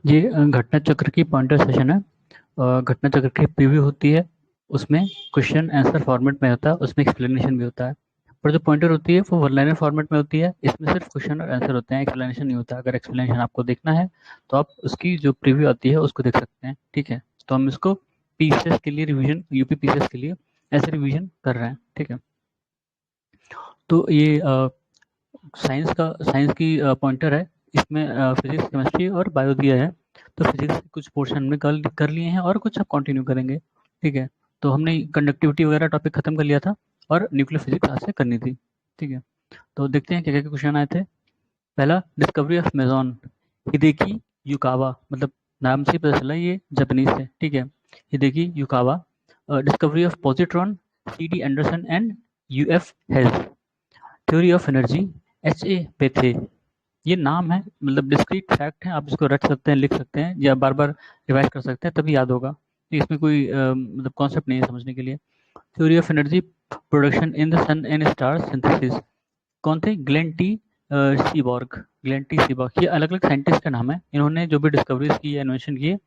ये घटना चक्र की पॉइंटर सेशन है। घटना चक्र की प्रीव्यू होती है, उसमें क्वेश्चन आंसर फॉर्मेट में होता है, उसमें एक्सप्लेनेशन भी होता है। पर जो पॉइंटर होती है वो वन लाइनर फॉर्मेट में होती है, इसमें सिर्फ क्वेश्चन और आंसर होते हैं, एक्सप्लेनेशन नहीं होता। अगर एक्सप्लेनेशन आपको देखना है तो आप उसकी जो प्रीव्यू आती है उसको देख सकते हैं। ठीक है, तो हम इसको पीसीएस के लिए रिवीजन, यूपी पीसीएस के लिए ऐसे रिवीजन कर रहे हैं। ठीक है, तो ये साइंस की पॉइंटर है। इसमें फिजिक्स, केमिस्ट्री और बायो दिया है। तो फिजिक्स के कुछ पोर्शन हमने कल कर लिए हैं और कुछ अब कंटिन्यू करेंगे। ठीक है, तो हमने कंडक्टिविटी वगैरह टॉपिक खत्म कर लिया था और न्यूक्लियर फिजिक्स आज से करनी थी। ठीक है, तो देखते हैं क्या क्या क्वेश्चन आए थे। पहला, डिस्कवरी ऑफ मेजॉन हिदेकी युकावा, मतलब नाम से ही पता चला ये जापानीज है। ठीक है, Hideki Yukawa. Discovery of positron C D Anderson and U F Hess. Theory of energy H A Bethe. ये नाम है, मतलब डिस्क्रीट फैक्ट है, आप इसको रट सकते हैं, लिख सकते हैं या बार बार रिवाइज कर सकते हैं, तभी याद होगा। इसमें कोई मतलब कॉन्सेप्ट नहीं है समझने के लिए। Theory of energy production in the sun and star synthesis. कौन थे? Glenn T Seaborg. Glenn T Seaborg, ये अलग अलग साइंटिस्ट का नाम है। इन्होंने जो भी डिस्कवरीज की या इन्वेंशन किए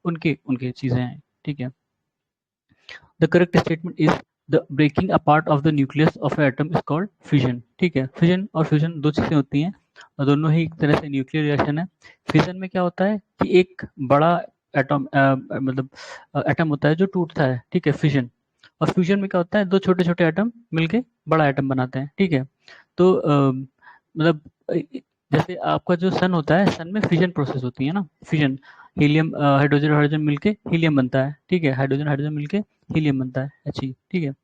उनके उनके चीज़ें हैं। ठीक है, the correct statement is the breaking apart of the nucleus of atom is called fission. ठीक है, फिजन और फ्यूजन दो चीज़ें होती हैं और दोनों ही एक तरह से न्यूक्लियर रिएक्शन है। फिजन में क्या होता है कि एक बड़ा एटम मतलब एटम होता है जो टूटता है। ठीक है, फिजन। और फ्यूजन में क्या होता है, दो छोटे छोटे एटम मिलके बड़ा एटम बनाते हैं। ठीक है, तो मतलब जैसे आपका जो सन होता है, सन में फिजन प्रोसेस होती है ना, फिजन। हीलियम हाइड्रोजन हाइड्रोजन मिलके हीलियम बनता है। ठीक है, हाइड्रोजन हाइड्रोजन मिलके हीलियम बनता है, अच्छी। ठीक है,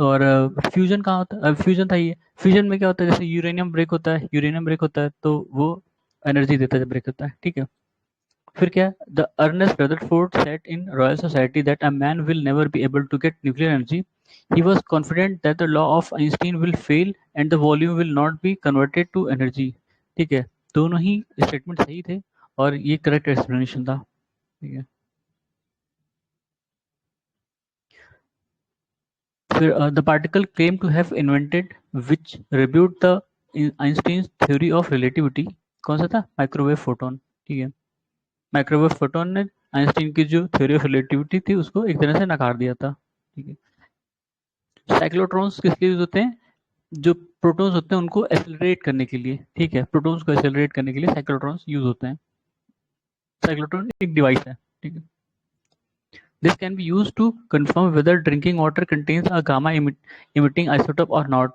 और फ्यूजन कहाँ होता है? फ्यूजन था ये। फ्यूजन में क्या होता है, जैसे यूरेनियम ब्रेक होता है, यूरेनियम ब्रेक होता है तो वो एनर्जी देता है जब ब्रेक होता है। ठीक है, फिर क्या, the Ernest Rutherford said in royal society that a man will never be able to get nuclear energy. He was confident that the law of Einstein will fail and the volume will not be converted to energy. ठीक है, दोनों ही statement सही थे और ये correct explanation था। ठीक है, फिर the particle claim to have invented which rebut the Einstein's theory of relativity. कौन सा था? Microwave photon. ठीक है, माइक्रोवेव फोटोन ने आइंस्टीन की जो थ्योरी ऑफ रिलेटिविटी थी उसको एक तरह से नकार दिया था। ठीक है, साइक्लोट्रॉन्स किस लिए यूज होते हैं? जो प्रोटॉन्स होते हैं उनको एक्सेलरेट करने के लिए। ठीक है, प्रोटॉन्स को एक्सेलरेट करने के लिए साइक्लोट्रॉन्स यूज होते हैं। साइक्लोट्रॉन एक डिवाइस है। ठीक है, this can be use to confirm whether drinking water contains a gamma emitting isotope और नॉट।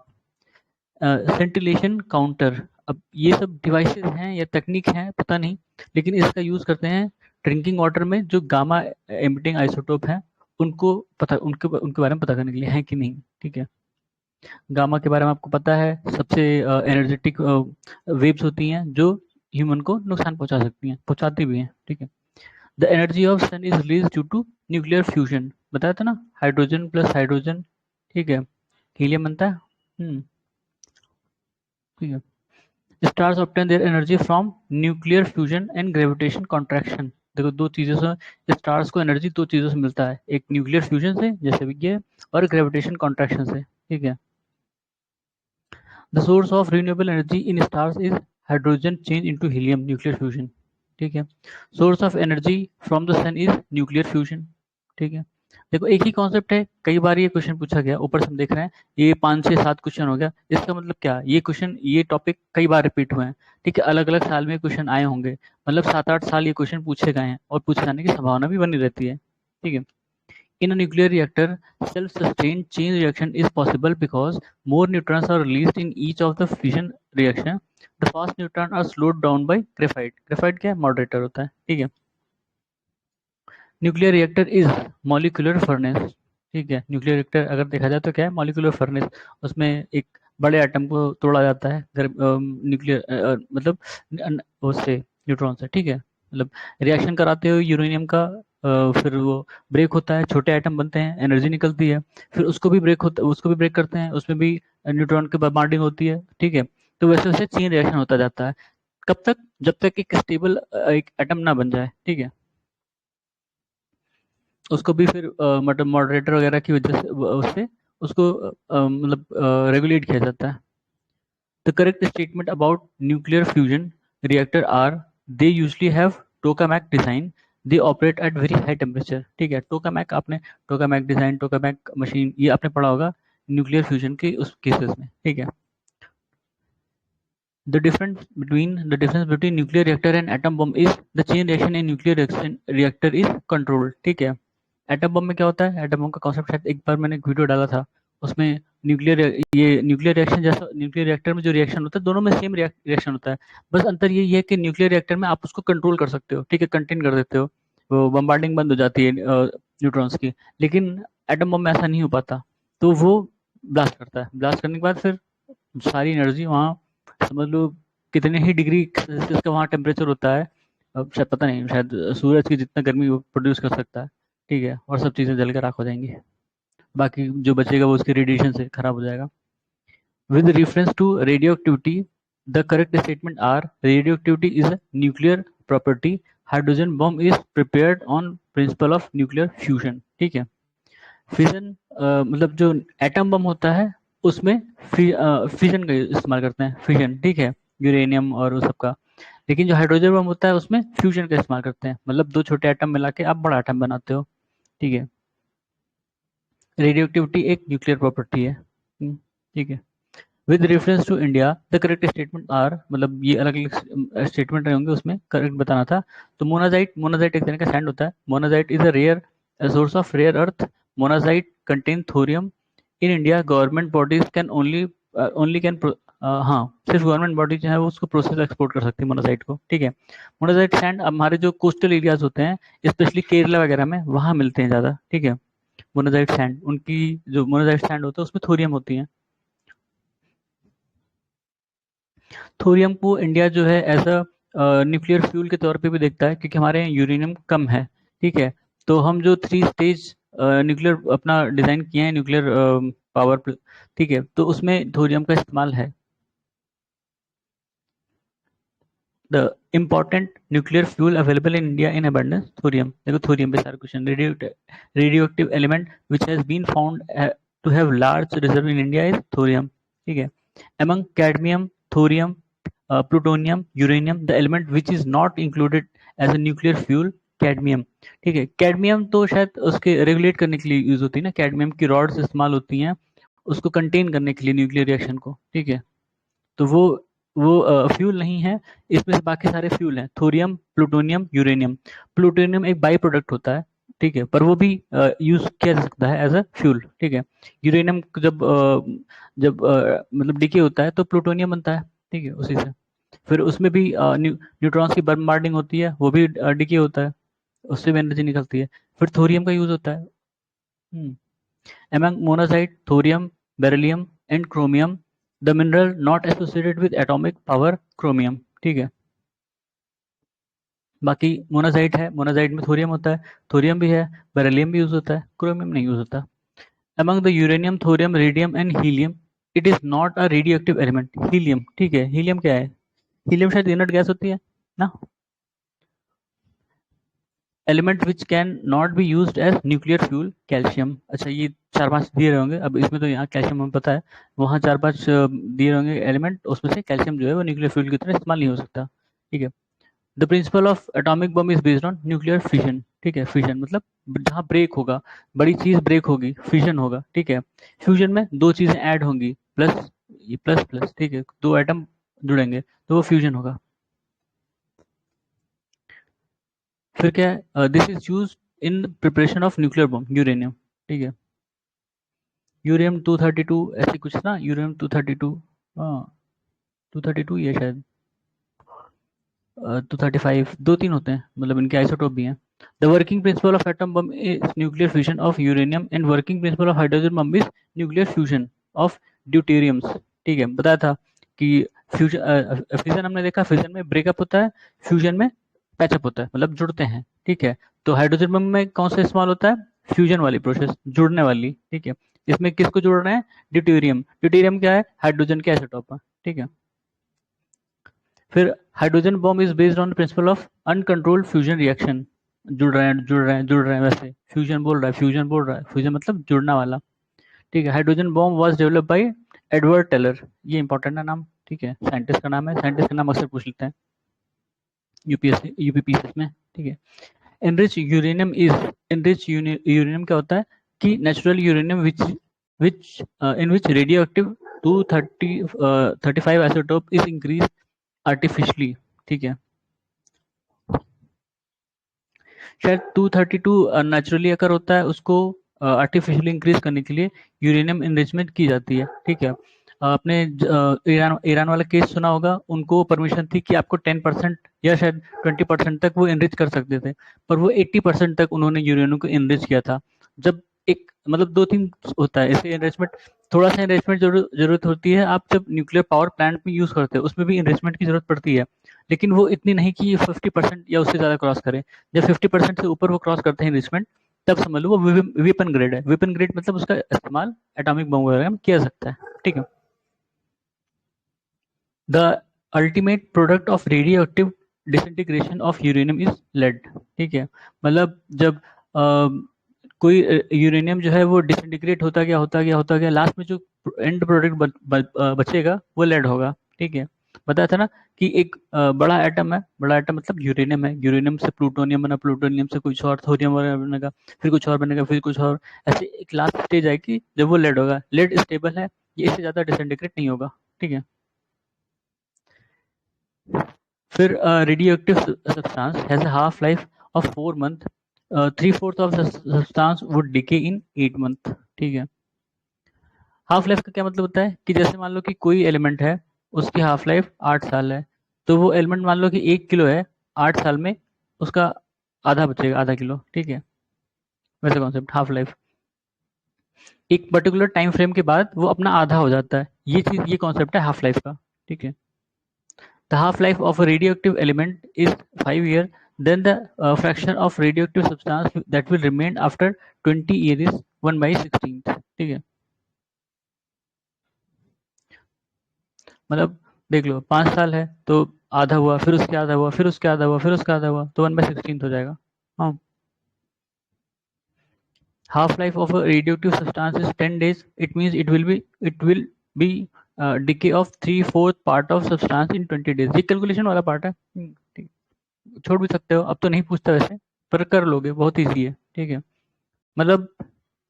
Scintillation counter. अब ये सब डिवाइसेस हैं या तकनीक है पता नहीं, लेकिन इसका यूज करते हैं ड्रिंकिंग वाटर में जो गामा एमिटिंग आइसोटोप है उनको पता, उनके उनके बारे में पता करने के लिए है कि नहीं। ठीक है, गामा के बारे में आपको पता है, सबसे एनर्जेटिक वेव्स होती हैं जो ह्यूमन को नुकसान पहुंचा सकती हैं, पहुंचाती भी हैं। ठीक है, the energy of sun is release due to nuclear fusion. बताया था ना, हाइड्रोजन प्लस हाइड्रोजन, ठीक है, हीलियम बनता है। ठीक है, stars obtain their energy from nuclear fusion and gravitation contraction. देखो दो चीजों से स्टार्स को एनर्जी दो चीजों से मिलता है, एक न्यूक्लियर फ्यूजन से जैसे भी ये, और ग्रेविटेशन कॉन्ट्रैक्शन से। ठीक है, the source of renewable energy in stars is hydrogen change into helium, nuclear fusion. ठीक है, source of energy from the sun is nuclear fusion. ठीक है, देखो एक ही कॉन्सेप्ट है, कई बार ये क्वेश्चन पूछा गया, ऊपर से हम देख रहे हैं ये 5 6 7 क्वेश्चन हो गया, इसका मतलब क्या, ये क्वेश्चन ये टॉपिक कई बार रिपीट हुए हैं। ठीक है, अलग अलग साल में क्वेश्चन आए होंगे, मतलब 7 8 साल ये क्वेश्चन पूछे गए हैं और पूछे जाने की संभावना भी बनी रहती है। ठीक है, in a nuclear reactor, self-sustained chain reaction is possible because more neutrons are released in each of the fission reaction. The fast neutrons are slowed down by graphite. Graphite क्या है? Moderator होता है। ठीक है, nuclear reactor is molecular furnace. ठीक है, nuclear reactor अगर देखा जाए तो क्या है? Molecular furnace. उसमें एक बड़े एटम को तोड़ा जाता है न्यूक्लियर मतलब उससे, न्यूट्रॉन से। ठीक है, मतलब रिएक्शन कराते हुए यूरेनियम का फिर वो ब्रेक होता है, छोटे एटम बनते हैं, एनर्जी निकलती है, फिर उसको भी ब्रेक होता, उसको भी ब्रेक करते हैं, उसमें भी न्यूट्रॉन की बॉम्बार्डिंग होती है। ठीक है, तो वैसे वैसे चेन रिएक्शन होता जाता है। कब तक? जब तक एक स्टेबल एक एटम ना बन जाए। ठीक है, उसको भी फिर मतलब मॉडरेटर वगैरह की वजह से उससे उसको मतलब रेगुलेट किया जाता है। The correct statement about nuclear fusion reactor are, they usually have tokamak design, they operate at very high temperature. ठीक है, टोकामैक आपने टोकामैक डिजाइन, टोकामैक मशीन ये आपने पढ़ा होगा न्यूक्लियर फ्यूजन के उस केसेस में। ठीक है, the difference between nuclear reactor and atom bomb is the chain reaction in nuclear reactor is controlled। ठीक है, एटम बम में क्या होता है, एटम बम का कॉन्सेप्ट शायद एक बार मैंने एक वीडियो डाला था, उसमें न्यूक्लियर रिएक्शन जैसा न्यूक्लियर रिएक्टर में जो रिएक्शन होता है दोनों में सेम रिएक्शन होता है, बस अंतर यही है कि न्यूक्लियर रिएक्टर में आप उसको कंट्रोल कर सकते हो। ठीक है, कंटेन कर देते हो, वो बम्बार्डिंग बंद हो जाती है न्यूट्रॉन्स की, लेकिन एटम बम में ऐसा नहीं हो पाता, तो वो ब्लास्ट करता है, ब्लास्ट करने के बाद फिर सारी एनर्जी वहाँ, समझ लो कितने ही डिग्री सेल्सियस का वहाँ टेम्परेचर होता है, अब शायद पता नहीं, शायद सूरज की जितना गर्मी वो प्रोड्यूस कर सकता है। ठीक है, और सब चीज़ें जल कर राख हो जाएंगी, बाकी जो बचेगा वो उसके रेडिएशन से खराब हो जाएगा। With reference to radioactivity, the correct statement are radioactivity is a nuclear property, hydrogen bomb is prepared on principle of nuclear fusion. ठीक है, फिजन मतलब जो एटम बम होता है उसमें फिजन का इस्तेमाल करते हैं, फिजन। ठीक है, यूरेनियम और वो सब का, लेकिन जो हाइड्रोजन बम होता है उसमें फ्यूजन का इस्तेमाल करते हैं, मतलब दो छोटे एटम मिला के आप बड़ा एटम बनाते हो। ठीक है, रेडियो एक्टिविटी एक न्यूक्लियर प्रॉपर्टी है। ठीक है, with reference to India the correct statement are, मतलब ये अलग अलग स्टेटमेंट रहे होंगे, उसमें करेक्ट बताना था। तो मोनाजाइट, मोनाजाइट एक तरह का सैंड होता है, monazite is a rare source of rare earth, monazite contain thorium. In India government bodies can only can हाँ, सिर्फ गवर्नमेंट बॉडी जो है वो उसको प्रोसेस एक्सपोर्ट कर सकती है मोनाजाइट को। ठीक है, मोनाजाइट सैंड हमारे जो कोस्टल एरियाज होते हैं, स्पेशली केरला वगैरह में, वहाँ मिलते हैं ज़्यादा। ठीक है, मोनाजाइट सैंड, उनकी जो मोनाजाइट सैंड होता है उसमें थोरियम होती है। थोरियम को इंडिया जो है एज अ न्यूक्लियर फ्यूल के तौर पे भी देखता है, क्योंकि हमारे यहाँ यूरेनियम कम है। ठीक है, तो हम जो 3 स्टेज न्यूक्लियर अपना डिजाइन किए हैं, न्यूक्लियर पावर, ठीक है, तो उसमें थोरियम का इस्तेमाल है। The important nuclear fuel available in India in abundance, thorium. देखो थोरियम पे सारा question, radioactive element which has been found to have large reserve in India is thorium. ठीक है, among cadmium, thorium, plutonium, uranium, the element which is not included as a nuclear fuel, cadmium। ठीक है, cadmium तो शायद उसके regulate करने के लिए यूज होती है ना, कैडमियम की रॉड्स इस्तेमाल होती हैं उसको कंटेन करने के लिए न्यूक्लियर रिएक्शन को। ठीक है, तो वो फ्यूल नहीं है, इसमें से बाकी सारे फ्यूल हैं, थोरियम, प्लूटोनियम, यूरेनियम। प्लूटोनियम एक बाई प्रोडक्ट होता है, ठीक है, पर वो भी यूज किया जा सकता है एज अ फ्यूल। ठीक है, यूरेनियम जब मतलब डिके होता है तो प्लूटोनियम बनता है। ठीक है, उसी से फिर उसमें भी न्यूट्रॉन्स की बम्बार्डिंग होती है, वो भी डिके होता है, उससे भी एनर्जी निकलती है, फिर थोरियम का यूज होता है। Among monazite, thorium, beryllium and chromium, the mineral not associated with atomic power, chromium। ठीक है, बाकी मोनाजाइट है, मोनाजाइट में थोरियम होता है, थोरियम भी है, बेरिलियम भी यूज होता है, क्रोमियम नहीं यूज होता। Among the uranium, thorium, radium and helium, it is not a radioactive element, helium। ठीक है, हीलियम क्या है, हीलियम शायद इनर्ट गैस होती है ना, element which can not be used as nuclear fuel, calcium. अच्छा, ये 4-5 दिए रहेंगे, अब इसमें तो यहाँ कैल्शियम हमें पता है, वहाँ 4-5 दिए रहेंगे एलिमेंट, उसमें से कैल्शियम जो है वो न्यूक्लियर फ्यूल की तरह इस्तेमाल नहीं हो सकता। ठीक है, the principle of atomic bomb is based on nuclear fission. ठीक है, फिशन मतलब जहाँ ब्रेक होगा, बड़ी चीज ब्रेक होगी, फिशन होगा। ठीक है, फ्यूजन में दो चीजें ऐड होंगी, प्लस ये प्लस प्लस, ठीक है, दो एटम जुड़ेंगे तो वो फ्यूजन होगा। फिर क्या है, this is use in preparation of nuclear bomb, uranium. ठीक है, यूरेनियम 232 ऐसे कुछ ना, यूरेनियम 232, हाँ 232 ये शायद 235, 2-3 होते हैं, मतलब इनके आइसोटोप भी हैं। The working principle of atom bomb is nuclear fusion of uranium and working principle of hydrogen bomb is nuclear fusion of deuteriums. ठीक है, बताया था कि फ्यूजन, फ्यूजन हमने देखा, फ्यूजन में ब्रेकअप होता है, फ्यूजन में पैचअप होता है, मतलब जुड़ते हैं। ठीक है, तो हाइड्रोजन बम में कौन सा इस्तेमाल होता है, फ्यूजन वाली प्रोसेस, जुड़ने वाली। ठीक है, इसमें किसको जोड़ रहे हैं, ड्यूटेरियम। ड्यूटेरियम क्या है, हाइड्रोजन के आइसोटोप है। ठीक है, फिर hydrogen bomb is based on principle of uncontrolled fusion reaction. जुड़ रहे हैं, जुड़ रहे हैं, जुड़ रहे हैं, वैसे फ्यूजन बोल रहा है, फ्यूजन बोल रहा है, फ्यूजन मतलब जुड़ना वाला। ठीक है, hydrogen bomb was developed by Edward Teller, ये इंपॉर्टेंट है नाम। ठीक है, साइंटिस्ट का नाम है, साइंटिस्ट का नाम अक्सर पूछ लेते हैं यूपीएससी यूपीपीएससी में। ठीक है। एनरिच यूरेनियम क्या होता है कि natural uranium which in which radio active 235 isotope is increase artificially. ठीक है, शायद 232 नेचुरली अकर होता है, उसको आर्टिफिशियली इंक्रीज करने के लिए यूरेनियम इनरिचमेंट की जाती है। ठीक है, आपने ईरान ईरान वाला केस सुना होगा, उनको परमिशन थी कि आपको 10% या शायद 20% तक वो इनरिच कर सकते थे, पर वो 80% तक उन्होंने यूरेनियम को इनरिच किया था। जब एक मतलब दो तीन होता है इसे इनरिचमेंट, थोड़ा सा इनरिचमेंट जरूरत होती है, आप जब न्यूक्लियर पावर प्लांट में यूज करते हैं उसमें भी इनरिचमेंट की जरूरत पड़ती है, लेकिन वो इतनी नहीं कि 50% या उससे ज्यादा क्रॉस करे। जब 50% से ऊपर वो क्रॉस करते हैं इनरिचमेंट, तब समझ लो वो वेपन ग्रेड है। वेपन ग्रेड मतलब उसका इस्तेमाल एटॉमिक बम वगैरह में किया जा सकता है। ठीक है, the ultimate product of radioactive disintegration of uranium is lead. ठीक है, मतलब जब कोई यूरेनियम जो है वो डिसइंटीग्रेट होता गया, लास्ट में जो एंड प्रोडक्ट बचेगा वो लेड होगा। ठीक है, बताया था ना कि एक बड़ा एटम है, बड़ा एटम मतलब यूरेनियम है, यूरेनियम से प्लूटोनियम बना, प्लूटोनियम से कुछ और थोरियम वगैरह बनेगा, फिर कुछ और बनेगा, फिर कुछ और, ऐसे एक लास्ट स्टेज आएगी जब वो लेड होगा। लेड स्टेबल है, ये इससे ज्यादा डिसइंटीग्रेट नहीं होगा। ठीक है, फिर radio active substance has a half life of 4 month, 3/4 of substance would decay in 8 month. ठीक है, हाफ लाइफ का क्या मतलब होता है कि जैसे मान लो कि कोई एलिमेंट है, उसकी हाफ लाइफ 8 साल है, तो वो एलिमेंट मान लो कि 1 किलो है, 8 साल में उसका आधा बचेगा, आधा किलो। ठीक है, वैसे कॉन्सेप्ट हाफ लाइफ, एक पर्टिकुलर टाइम फ्रेम के बाद वो अपना आधा हो जाता है, ये चीज, ये कॉन्सेप्ट है हाफ लाइफ का। ठीक है, the half life of a radioactive element is 5 years, then the fraction of radioactive substance that will remain after 20 years is 1/16। ठीक है, मतलब देख लो 5 साल है तो आधा हुआ, फिर उसके आधा हुआ, फिर उसके आधा हुआ, फिर उसका आधा हुआ, तो 1/16 हो जाएगा। हाँ, half life of a radioactive substance is 10 days, it means it will be decay of 3/4 part of substance in 20 days। ये कैलकुलेशन वाला पार्ट है। ठीक, छोड़ भी सकते हो, अब तो नहीं पूछता वैसे, पर कर लोगे, बहुत ईजी है। ठीक है, मतलब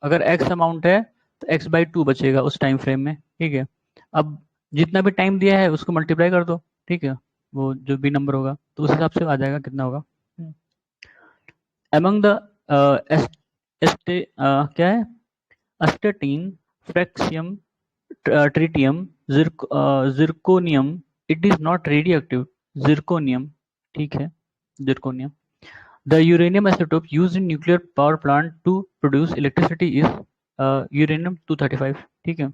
अगर एक्स अमाउंट है तो x/2 बचेगा उस टाइम फ्रेम में। ठीक है, अब जितना भी टाइम दिया है उसको मल्टीप्लाई कर दो। ठीक है, वो जो भी नंबर होगा तो उस हिसाब से आ जाएगा कितना होगा। among the क्या है, astatine, francium, tritium, zirconium, it is not radioactive. Zirconium, ठीक है, zirconium. The uranium isotope used in nuclear power plant to produce electricity is uranium 235। ठीक है,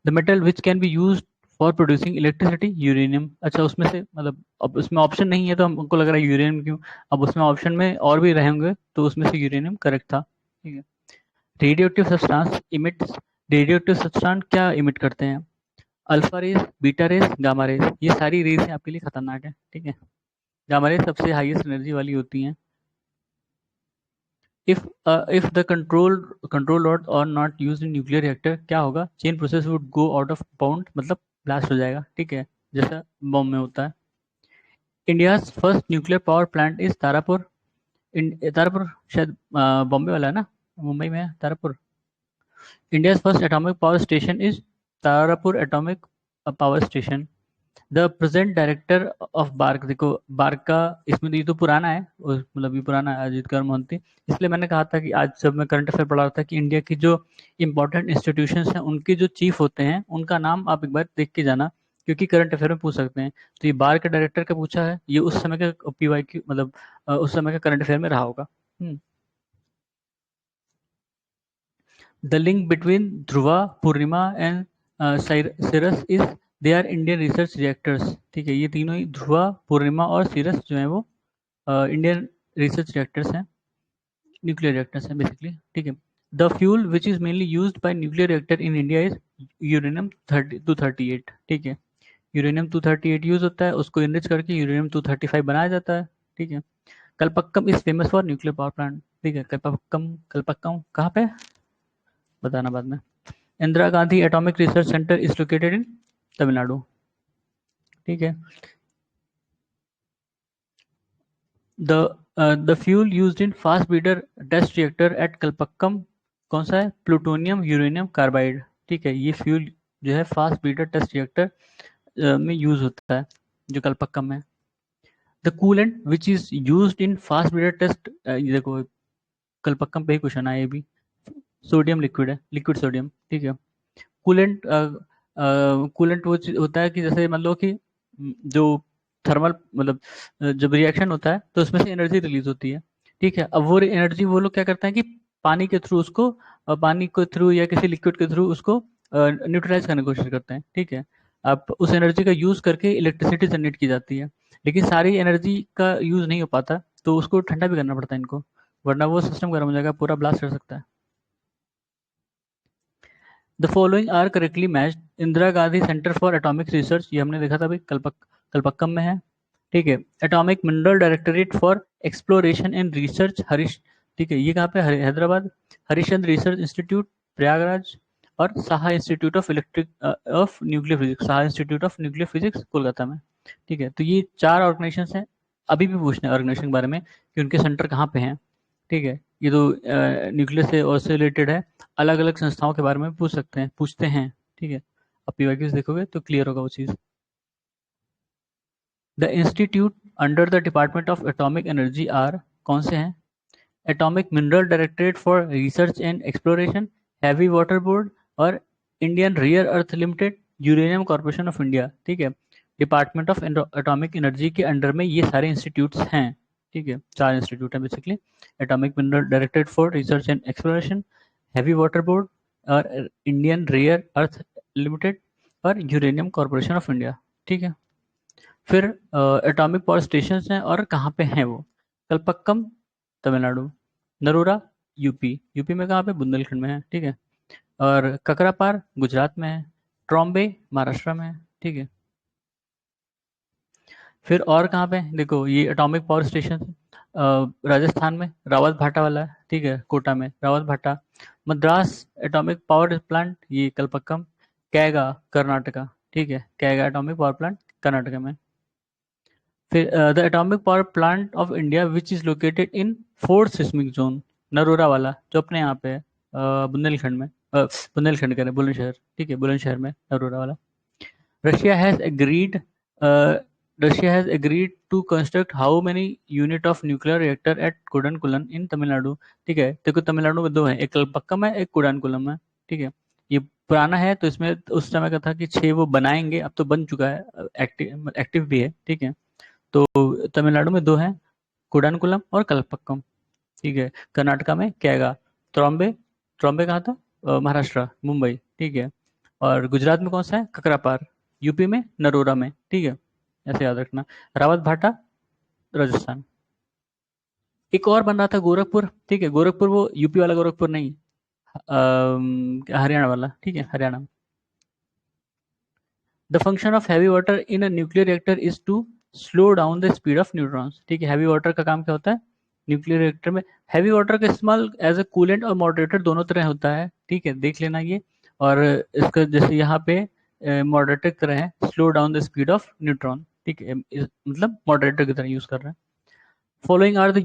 the metal which can be used for producing electricity uranium. अच्छा, उसमें से मतलब अब उसमें ऑप्शन नहीं है तो हमको लग रहा है यूरेनियम क्यों, अब उसमें ऑप्शन में और भी रहेंगे तो उसमें से यूरेनियम करेक्ट था। ठीक है, radioactive substance emits, radioactive substance क्या इमिट करते हैं, alpha rays, beta rays, gamma rays, ये सारी रेज हैं आपके लिए खतरनाक है। ठीक है, गामा रेज सबसे हाईएस्ट एनर्जी वाली होती हैं। if the control rod are not used in nuclear reactor, क्या होगा, chain process would go out of bound, मतलब ब्लास्ट हो जाएगा। ठीक है, जैसा बॉम्ब में होता है। India first nuclear power plant is Tarapur. Tarapur शायद बॉम्बे वाला है ना, मुंबई में है Tarapur. India first atomic power station is Tarapur atomic power station. The present director of BARC, देखो बार्क का, इसमें तो ये तो पुराना है, मतलब ये पुराना है अजीत कुमार मोहंती। इसलिए मैंने कहा था कि आज जब मैं करंट अफेयर पढ़ा रहा था कि इंडिया की जो इंपॉर्टेंट इंस्टीट्यूशंस हैं उनके जो चीफ होते हैं उनका नाम आप एक बार देख के जाना, क्योंकि करंट अफेयर में पूछ सकते हैं। तो ये बार का डायरेक्टर का पूछा है, ये उस समय का पीवाई की मतलब उस समय का करंट अफेयर में रहा होगा। The link between Dhruva, Purnima and Cirus is, they are Indian research reactors. ठीक है, ये तीनों ही ध्रुवा, पूर्णिमा और सीरस जो है वो इंडियन रिसर्च रिएक्टर्स हैं, न्यूक्लियर रिएक्टर्स हैं बेसिकली। ठीक है, the fuel which is mainly used by nuclear reactor in India is uranium 238। ठीक है, यूरेनियम 238 यूज होता है, उसको इनरिच करके यूरेनियम 235 बनाया जाता है। ठीक है, Kalpakkam is famous for nuclear power plant. ठीक है, कलपक्कम, कलपक्कम कहाँ पे, बताना बाद में। Indira Gandhi atomic research centre is located in Tamil Nadu. ठीक है, the fuel used in fast breeder test reactor at Kalpakkam कौन सा है? Plutonium uranium carbide. ठीक है, ये फ्यूल जो है फास्ट ब्रीडर टेस्ट रिएक्टर में यूज होता है जो कलपक्कम में। The coolant which is used in fast breeder test, ये देखो कलपक्कम पे ही क्वेश्चन आया ये भी, सोडियम लिक्विड है, लिक्विड सोडियम। ठीक है, कूलेंट कूलेंट वो चीज़ होता है कि जैसे मान लो कि जो थर्मल मतलब जब रिएक्शन होता है तो उसमें से एनर्जी रिलीज होती है। ठीक है, अब वो एनर्जी वो लोग क्या करते हैं कि पानी के थ्रू उसको पानी के थ्रू या किसी लिक्विड के थ्रू उसको न्यूट्रलाइज करने की कोशिश करते हैं। ठीक है, अब उस एनर्जी का यूज करके इलेक्ट्रिसिटी जनरेट की जाती है, लेकिन सारी एनर्जी का यूज नहीं हो पाता तो उसको ठंडा भी करना पड़ता है इनको, वरना वो सिस्टम गर्म हो जाएगा, पूरा ब्लास्ट कर सकता है। The following are correctly matched. Indira Gandhi centre for atomic research, ये हमने देखा था भाई, कलपक्कम में है। ठीक है, atomic mineral directorate for exploration and research Harish, ठीक है, ये कहाँ पे? हैदराबाद। Harishchandra research institute Prayagraj. और Saha institute of of nuclear physics, Saha institute of nuclear physics Kolkata में। ठीक है, तो ये 4 ऑर्गेनाइजेशन हैं। अभी भी पूछना है ऑर्गेनाइजेशन के बारे में कि उनके सेंटर कहाँ पे हैं। ठीक है, ये तो न्यूक्लियर से और से रिलेटेड है, अलग अलग संस्थाओं के बारे में पूछ सकते हैं, पूछते हैं। ठीक है, आप पीवाईक्यूज देखोगे तो क्लियर होगा वो चीज़। The institute under the department of atomic energy are कौन से हैं? Atomic mineral directorate for research and exploration, heavy water board, और Indian rare earth limited, uranium corporation of India. ठीक है, डिपार्टमेंट ऑफ एटॉमिक एनर्जी के under में ये सारे इंस्टीट्यूट्स हैं। ठीक है, 4 इंस्टीट्यूट हैं basically, atomic mineral directorate for research and exploration, heavy water board, और इंडियन रेयर अर्थ लिमिटेड, और यूरेनियम कॉर्पोरेशन ऑफ इंडिया। ठीक है, फिर एटॉमिक पावर स्टेशन हैं और कहाँ पे हैं वो? कलपक्कम तमिलनाडु, नरोरा यूपी, यूपी में कहाँ पे? बुंदेलखंड में है। ठीक है, और ककरापार गुजरात में है, ट्रॉम्बे महाराष्ट्र में है। ठीक है, फिर और कहाँ पे? देखो ये एटॉमिक पावर स्टेशन राजस्थान में रावत भाटा वाला है। ठीक है, कोटा में रावत भाटा। मद्रास एटॉमिक पावर प्लांट, ये कलपक्कम। कैगा कर्नाटका। ठीक है, Kaiga atomic power plant Karnataka में। फिर the atomic power plant of India which is located in fourth seismic zone, Narora वाला जो अपने यहाँ पे है, बुंदेलखंड में, बुंदेलखंड कह रहे हैं, बुलंदशहर। ठीक है, बुलंदशहर में नरोरा वाला। Russia has agreed Russia has agreed to construct how many unit of nuclear reactor at Kudankulam in Tamil Nadu. ठीक है, देखो तमिलनाडु में 2 है, एक कलपक्कम है, एक कुडानकुलम है। ठीक है, ये पुराना है तो इसमें उस समय का था कि 6 वो बनाएंगे, अब तो बन चुका है, एक्टिव भी है। ठीक है, तो तमिलनाडु में 2 हैं, कुडानकुलम और कलपक्कम। ठीक है, कर्नाटका में कैगा, त्रॉम्बे, त्रॉम्बे कहाँ था? महाराष्ट्र, मुंबई। ठीक है, और गुजरात में कौन सा है? ककरापार। यूपी में नरोरा में। ठीक है, ऐसे याद रखना। रावत भाटा राजस्थान। एक और बन रहा था गोरखपुर। ठीक है, गोरखपुर वो यूपी वाला गोरखपुर नहीं, हरियाणा वाला। ठीक है, Haryana. The function of heavy water in a nuclear reactor is to slow down the speed of neutrons. ठीक है, हैवी वाटर का काम क्या होता है न्यूक्लियर रिएक्टर में? हैवी वाटर का इस्तेमाल एज ए कूलेंट और मॉडरेटर दोनों तरह होता है। ठीक है, देख लेना ये। और इसका जैसे यहाँ पे मॉडरेटर की तरह है, slow down the speed of neutron. ठीक है, मतलब मॉडरेटर की तरह यूज कर रहे हैं। Following are the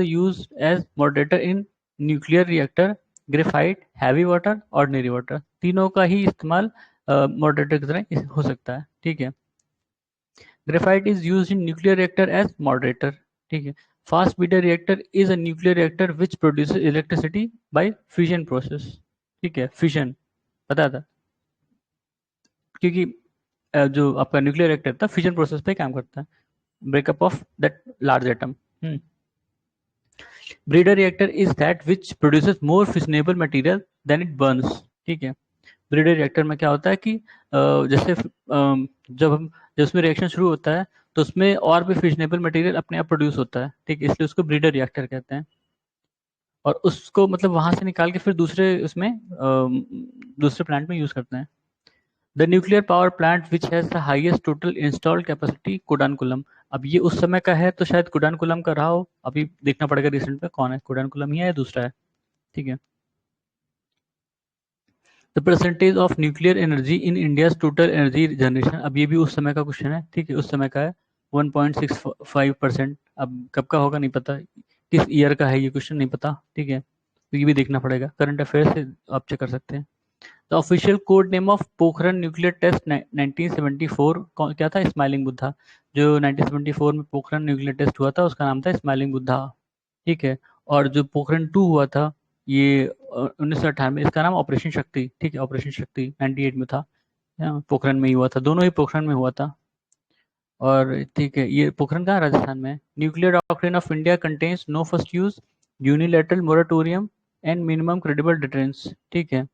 use as moderator in nuclear reactor, graphite, heavy water, ordinary water, तीनों का ही इस्तेमाल मॉडरेटर की तरह हो सकता है। ठीक है, graphite is use in nuclear reactor as moderator. ठीक है, fast breeder reactor is a nuclear reactor which produces electricity by fusion process. ठीक है, फ्यूजन पता था, क्योंकि जो आपका न्यूक्लियर रिएक्टर था फ्यूजन प्रोसेस पे काम करता है, breakup of that large atom. Breeder reactor is that which produces more fissionable material than it burns. ठीक है, ब्रीडर रिएक्टर में क्या होता है कि जैसे जब उसमें रिएक्शन शुरू होता है तो उसमें और भी फिशनेबल मटेरियल अपने आप प्रोड्यूस होता है। ठीक है, इसलिए उसको ब्रीडर रिएक्टर कहते हैं, और उसको मतलब वहां से निकाल के फिर दूसरे प्लांट में यूज करते हैं। The nuclear power plant which has the highest total installed capacity Kudankulam. अब ये उस समय का है तो शायद कुडानकुलम का रहा हो, अभी देखना पड़ेगा रिसेंट में कौन है, कुडानकुलम ही है या दूसरा है। ठीक है, the percentage of nuclear energy in India's total energy generation, अब ये भी उस समय का क्वेश्चन है। ठीक है, उस समय का है, 1.65%। अब कब का होगा नहीं पता, किस ईयर का है ये क्वेश्चन नहीं पता, ठीक है, तो ये भी देखना पड़ेगा, करंट अफेयर से आप चेक कर सकते हैं। The official code name of Pokhran nuclear test 1974 क्या था? स्माइलिंग बुद्धा। जो 1974 में पोखरण न्यूक्लियर टेस्ट हुआ था उसका नाम था स्माइलिंग बुद्धा, ठीक है। और जो पोखरण 2 हुआ था ये 1998 में, इसका नाम ऑपरेशन शक्ति, ठीक है, ऑपरेशन शक्ति 98 में था। पोखरण में ही हुआ था, दोनों ही पोखरण में हुआ था। और ठीक है, ये पोखरण कहाँ, राजस्थान में है। Nuclear doctrine of India contains no first use, unilateral moratorium and minimum credible deterrence, ठीक है।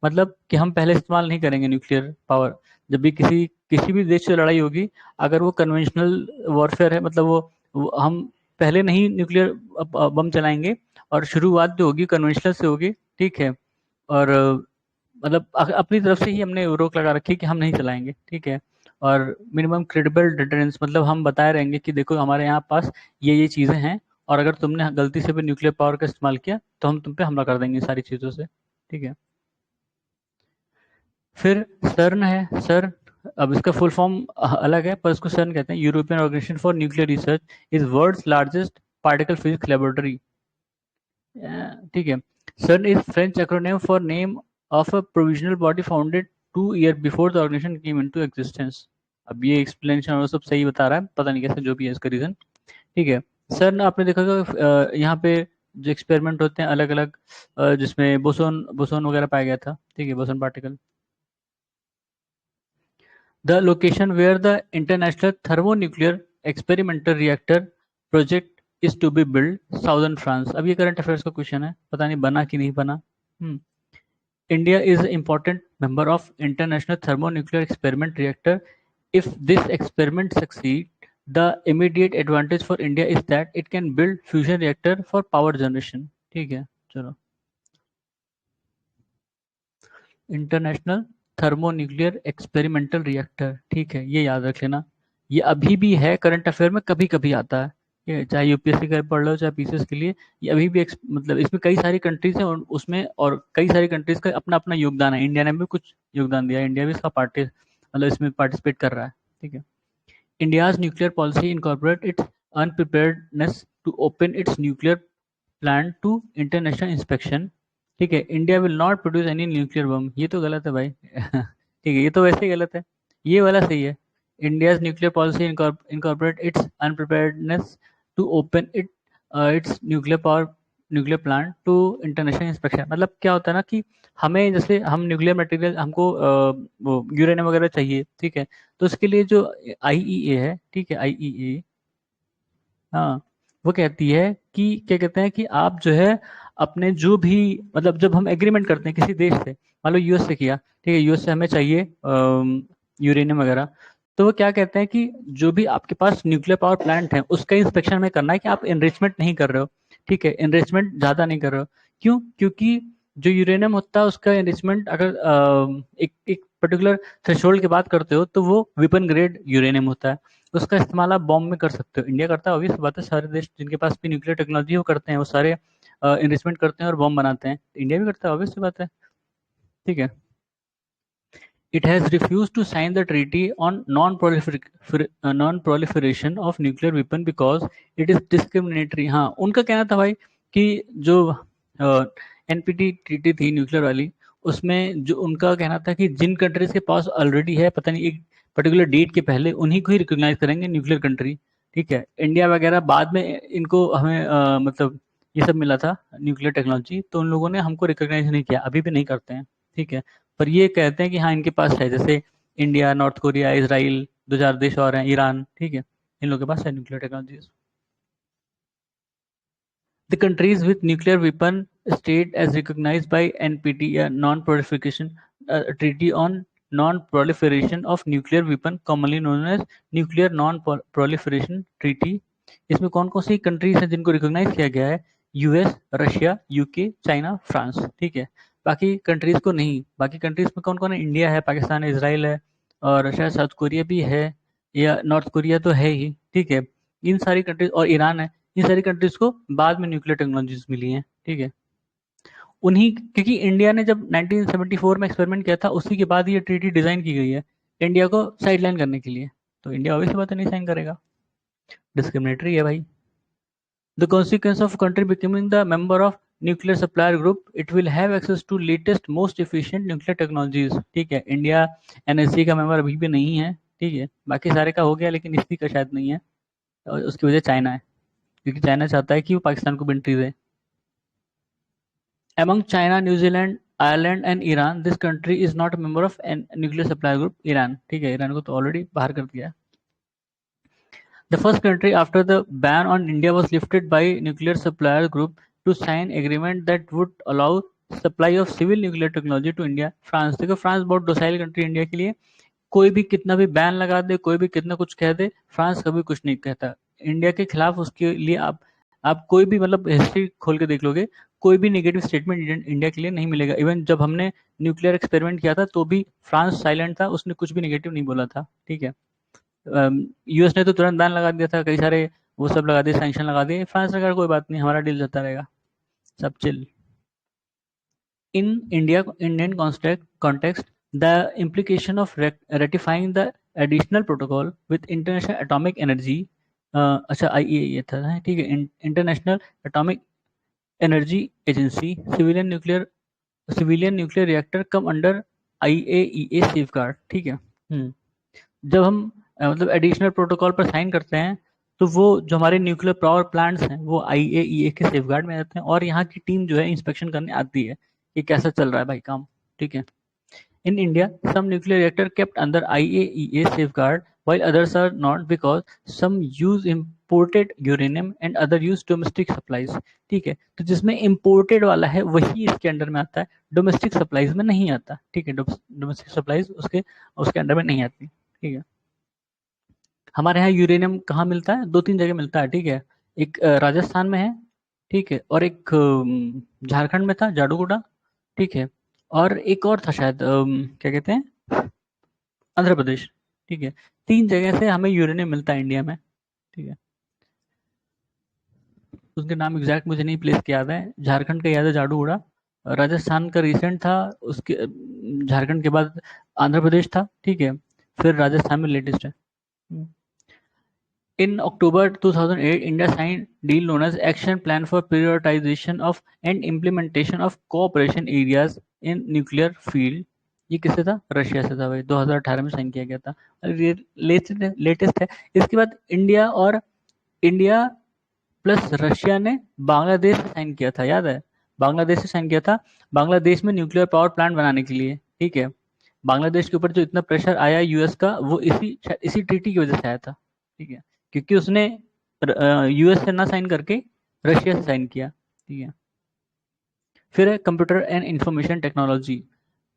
मतलब कि हम पहले इस्तेमाल नहीं करेंगे न्यूक्लियर पावर, जब भी किसी किसी भी देश से लड़ाई होगी, अगर वो कन्वेंशनल वॉरफेयर है, मतलब वो हम पहले नहीं न्यूक्लियर बम चलाएंगे, और शुरुआत जो होगी कन्वेंशनल से होगी, ठीक है। और मतलब अपनी तरफ से ही हमने रोक लगा रखी है कि हम नहीं चलाएंगे, ठीक है। और मिनिमम क्रेडिबल डिटरेंस, मतलब हम बताए रहेंगे कि देखो हमारे यहाँ पास ये चीज़ें हैं, और अगर तुमने गलती से भी न्यूक्लियर पावर का इस्तेमाल किया तो हम तुम पे हमला कर देंगे सारी चीज़ों से, ठीक है। फिर सर्न है, सर्न, अब इसका फुल फॉर्म अलग है पर इसको सर्न कहते हैं, European organisation for nuclear research, is world's largest particle physics laboratory, ठीक है। CERN is French acronym for name of a provisional body founded 2 year before the organisation came into existence. अब ये एक्सप्लेनेशन और सब सही बता रहा है, पता नहीं कैसे, जो भी है इसका रीजन, ठीक है। सर्न आपने देखा होगा यहाँ पे जो एक्सपेरिमेंट होते हैं अलग अलग, जिसमें बोसोन बोसोन वगैरह पाया गया था, ठीक है, boson particle. The location where the International Thermonuclear Experimental Reactor project is to be built, Southern France। अब ये करंट अफेयर्स का क्वेश्चन है, पता नहीं बना कि नहीं बना। India is an important member of International Thermonuclear Experiment Reactor. If this experiment succeed, the immediate advantage for India is that it can build fusion reactor for power generation, ठीक है। चलो, इंटरनेशनल थर्मोन्यूक्लियर एक्सपेरिमेंटल रिएक्टर, ठीक है, ये याद रख लेना। ये अभी भी है करंट अफेयर में, कभी कभी आता है, ये चाहे यूपीएससी का पढ़ लो चाहे पीसीएस के लिए, ये अभी भी मतलब इसमें कई सारी कंट्रीज हैं, और उसमें और कई सारी कंट्रीज का अपना अपना योगदान है, इंडिया ने भी कुछ योगदान दिया है, इंडिया भी इसका पार्टी मतलब इसमें पार्टिसिपेट कर रहा है, ठीक है। India's nuclear policy incorporate its unpreparedness to open its nuclear plan to international inspection, ठीक है। India will not produce any nuclear bomb, ये तो गलत है भाई ठीक है, ये तो वैसे ही गलत है, ये वाला सही है। India's nuclear policy incorporate its unpreparedness to open its nuclear plant to international inspection. मतलब क्या होता है ना कि हमें, जैसे हम न्यूक्लियर मटेरियल, हमको वो यूरेनियम वगैरह चाहिए, ठीक है, तो उसके लिए जो आईईए है, ठीक है, आईईए, हाँ, वो कहती है कि क्या कहते हैं कि आप जो है अपने जो भी, मतलब जब हम एग्रीमेंट करते हैं किसी देश से, मान लो यूएस से किया, ठीक है, यूएस से हमें चाहिए यूरेनियम वगैरह, तो वो क्या कहते हैं कि जो भी आपके पास न्यूक्लियर पावर प्लांट है उसका इंस्पेक्शन में करना है कि आप एनरिचमेंट नहीं कर रहे हो, ठीक है, एनरिचमेंट ज़्यादा नहीं कर रहे हो। क्यों? क्योंकि जो यूरेनियम होता है उसका एनरिचमेंट अगर एक पर्टिकुलर थ्रेशोल्ड के बाद करते हो तो वो वेपन ग्रेड यूरेनियम होता है, उसका इस्तेमाल आप बॉम्ब में कर सकते हो। इंडिया करता है, ऑब्वियस बात है, सारे देश जिनके पास भी न्यूक्लियर टेक्नोलॉजी वो करते हैं, वो सारे इन्वेस्टमेंट करते हैं और बॉम्ब बनाते हैं, इंडिया भी करता है, ऑब्वियस बात है, ठीक है। It has refused to sign the treaty on non-proliferation of nuclear weapon because it is discriminatory। हाँ, उनका कहना था भाई कि जो एनपीटी ट्रीटी थी न्यूक्लियर वाली, उसमें जो उनका कहना था कि जिन कंट्रीज के पास ऑलरेडी है, पता नहीं एक पर्टिकुलर डेट के पहले, उन्हीं को ही रिकॉग्नाइज करेंगे न्यूक्लियर कंट्री, ठीक है। इंडिया वगैरह बाद में इनको हमें मतलब ये सब मिला था न्यूक्लियर टेक्नोलॉजी, तो उन लोगों ने हमको रिकॉग्नाइज नहीं किया, अभी भी नहीं करते हैं, ठीक है। पर ये कहते हैं कि हाँ इनके पास है, जैसे इंडिया, नॉर्थ कोरिया, इसराइल, 2 4 देश और हैं, ईरान, ठीक है, इन लोगों के पास है nuclear technologies. The countries with nuclear weapon state as recognised by NPT या non proliferation treaty on non proliferation of nuclear weapon commonly known as nuclear non proliferation treaty. इसमें कौन कौन सी कंट्रीज हैं जिनको रिकॉग्नाइज किया गया है? US, Russia, UK, China, France, ठीक है। बाकी कंट्रीज को नहीं, बाकी कंट्रीज में कौन कौन है? इंडिया है, पाकिस्तान है, इसराइल है, और शायद साउथ कोरिया भी है, या नॉर्थ कोरिया तो है ही, ठीक है। इन सारी कंट्रीज और ईरान है, इन सारी कंट्रीज को बाद में न्यूक्लियर टेक्नोलॉजीज मिली हैं, ठीक है। उन्हीं, क्योंकि इंडिया ने जब 1974 में एक्सपेरिमेंट किया था उसी के बाद ये ट्रीटी डिजाइन की गई है इंडिया को साइडलाइन करने के लिए, तो इंडिया ऑब्वियसली बात है नहीं साइन करेगा, डिस्क्रिमिनेटरी है भाई। The consequence of country becoming the member of nuclear supplier group, it will have access to latest most efficient nuclear technologies। ठीक है, इंडिया एनएसजी का मेंबर अभी भी नहीं है, ठीक है, बाकी सारे का हो गया लेकिन इसी का शायद नहीं है, और उसकी वजह चाइना है, क्योंकि चाइना चाहता है कि वो पाकिस्तान को भी entry they. Among China, New Zealand, Ireland and Iran, this country is not a member of an nuclear supply group। Iran, ठीक है, ईरान को तो ऑलरेडी बाहर कर दिया है। The first country after the ban on India was lifted by nuclear supplier group to sign agreement that would allow supply of civil nuclear technology to India। France, देखो France बहुत docile country India के लिए, कोई भी कितना भी ban लगा दे, कोई भी कितना कुछ कह दे, फ्रांस कभी कुछ नहीं कहता इंडिया के खिलाफ। उसके लिए आप कोई भी मतलब हिस्ट्री खोल के देख लोगे, कोई भी नेगेटिव स्टेटमेंट इंडिया के लिए नहीं मिलेगा। इवन जब हमने न्यूक्लियर एक्सपेरिमेंट किया था तो भी फ्रांस साइलेंट था, उसने कुछ भी नेगेटिव नहीं बोला था, ठीक है। यूएस ने तो तुरंत बैन लगा दिया था, कई सारे वो सब लगा दिए, सैंक्शन लगा दिए। फ्रांस ने कहा कोई बात नहीं, हमारा डील चलता रहेगा, सब chill. In Indian context, the implication of ratifying the additional protocol with International Atomic Energy, अच्छा IAEA ये था, ठीक है, international atomic energy agency, civilian nuclear reactor come under IAEA safeguard, ठीक है। जब हम मतलब एडिशनल प्रोटोकॉल पर साइन करते हैं तो वो जो हमारे न्यूक्लियर पावर प्लांट्स हैं वो IAEA के सेफगार्ड में आते हैं, और यहाँ की टीम जो है इंस्पेक्शन करने आती है कि कैसा चल रहा है भाई काम, ठीक है। In India, some nuclear reactor kept under IAEA safeguard, while others are not because some use imported uranium and other use domestic supplies। ठीक है, तो जिसमें imported वाला है वही इसके अंडर में आता है, डोमेस्टिक सप्लाईज में नहीं आता, ठीक है, डोमेस्टिक सप्लाईज उसके अंडर में नहीं आती, ठीक है। हमारे यहाँ यूरेनियम कहाँ मिलता है, दो तीन जगह मिलता है, ठीक है। एक राजस्थान में है, ठीक है, और एक झारखंड में था जाडूगोड़ा, ठीक है, और एक और था शायद क्या कहते हैं, आंध्र प्रदेश, ठीक है। तीन जगह से हमें यूरेनियम मिलता है इंडिया में, ठीक है। उसके नाम एग्जैक्ट मुझे नहीं प्लेस के याद है, झारखंड का याद है जाडूगोड़ा, राजस्थान का रिसेंट था, उसके झारखंड के बाद आंध्र प्रदेश था, ठीक है, फिर राजस्थान में लेटेस्ट है। In October 2008, India signed deal known as Action Plan for Prioritization of and Implementation of Cooperation Areas in Nuclear Field। ये किससे था, रशिया से था भाई, 2018 में साइन किया गया था, ये लेटेस्ट है। इसके बाद इंडिया प्लस रशिया ने बांग्लादेश से साइन किया था, याद है, बांग्लादेश से साइन किया था, बांग्लादेश में न्यूक्लियर पावर प्लांट बनाने के लिए, ठीक है। बांग्लादेश के ऊपर जो इतना प्रेशर आया यूएस का, वो इसी ट्रीटी की वजह से आया था, ठीक है, क्योंकि उसने यूएस से ना साइन करके रशिया से साइन किया, ठीक है। फिर है computer and information technology.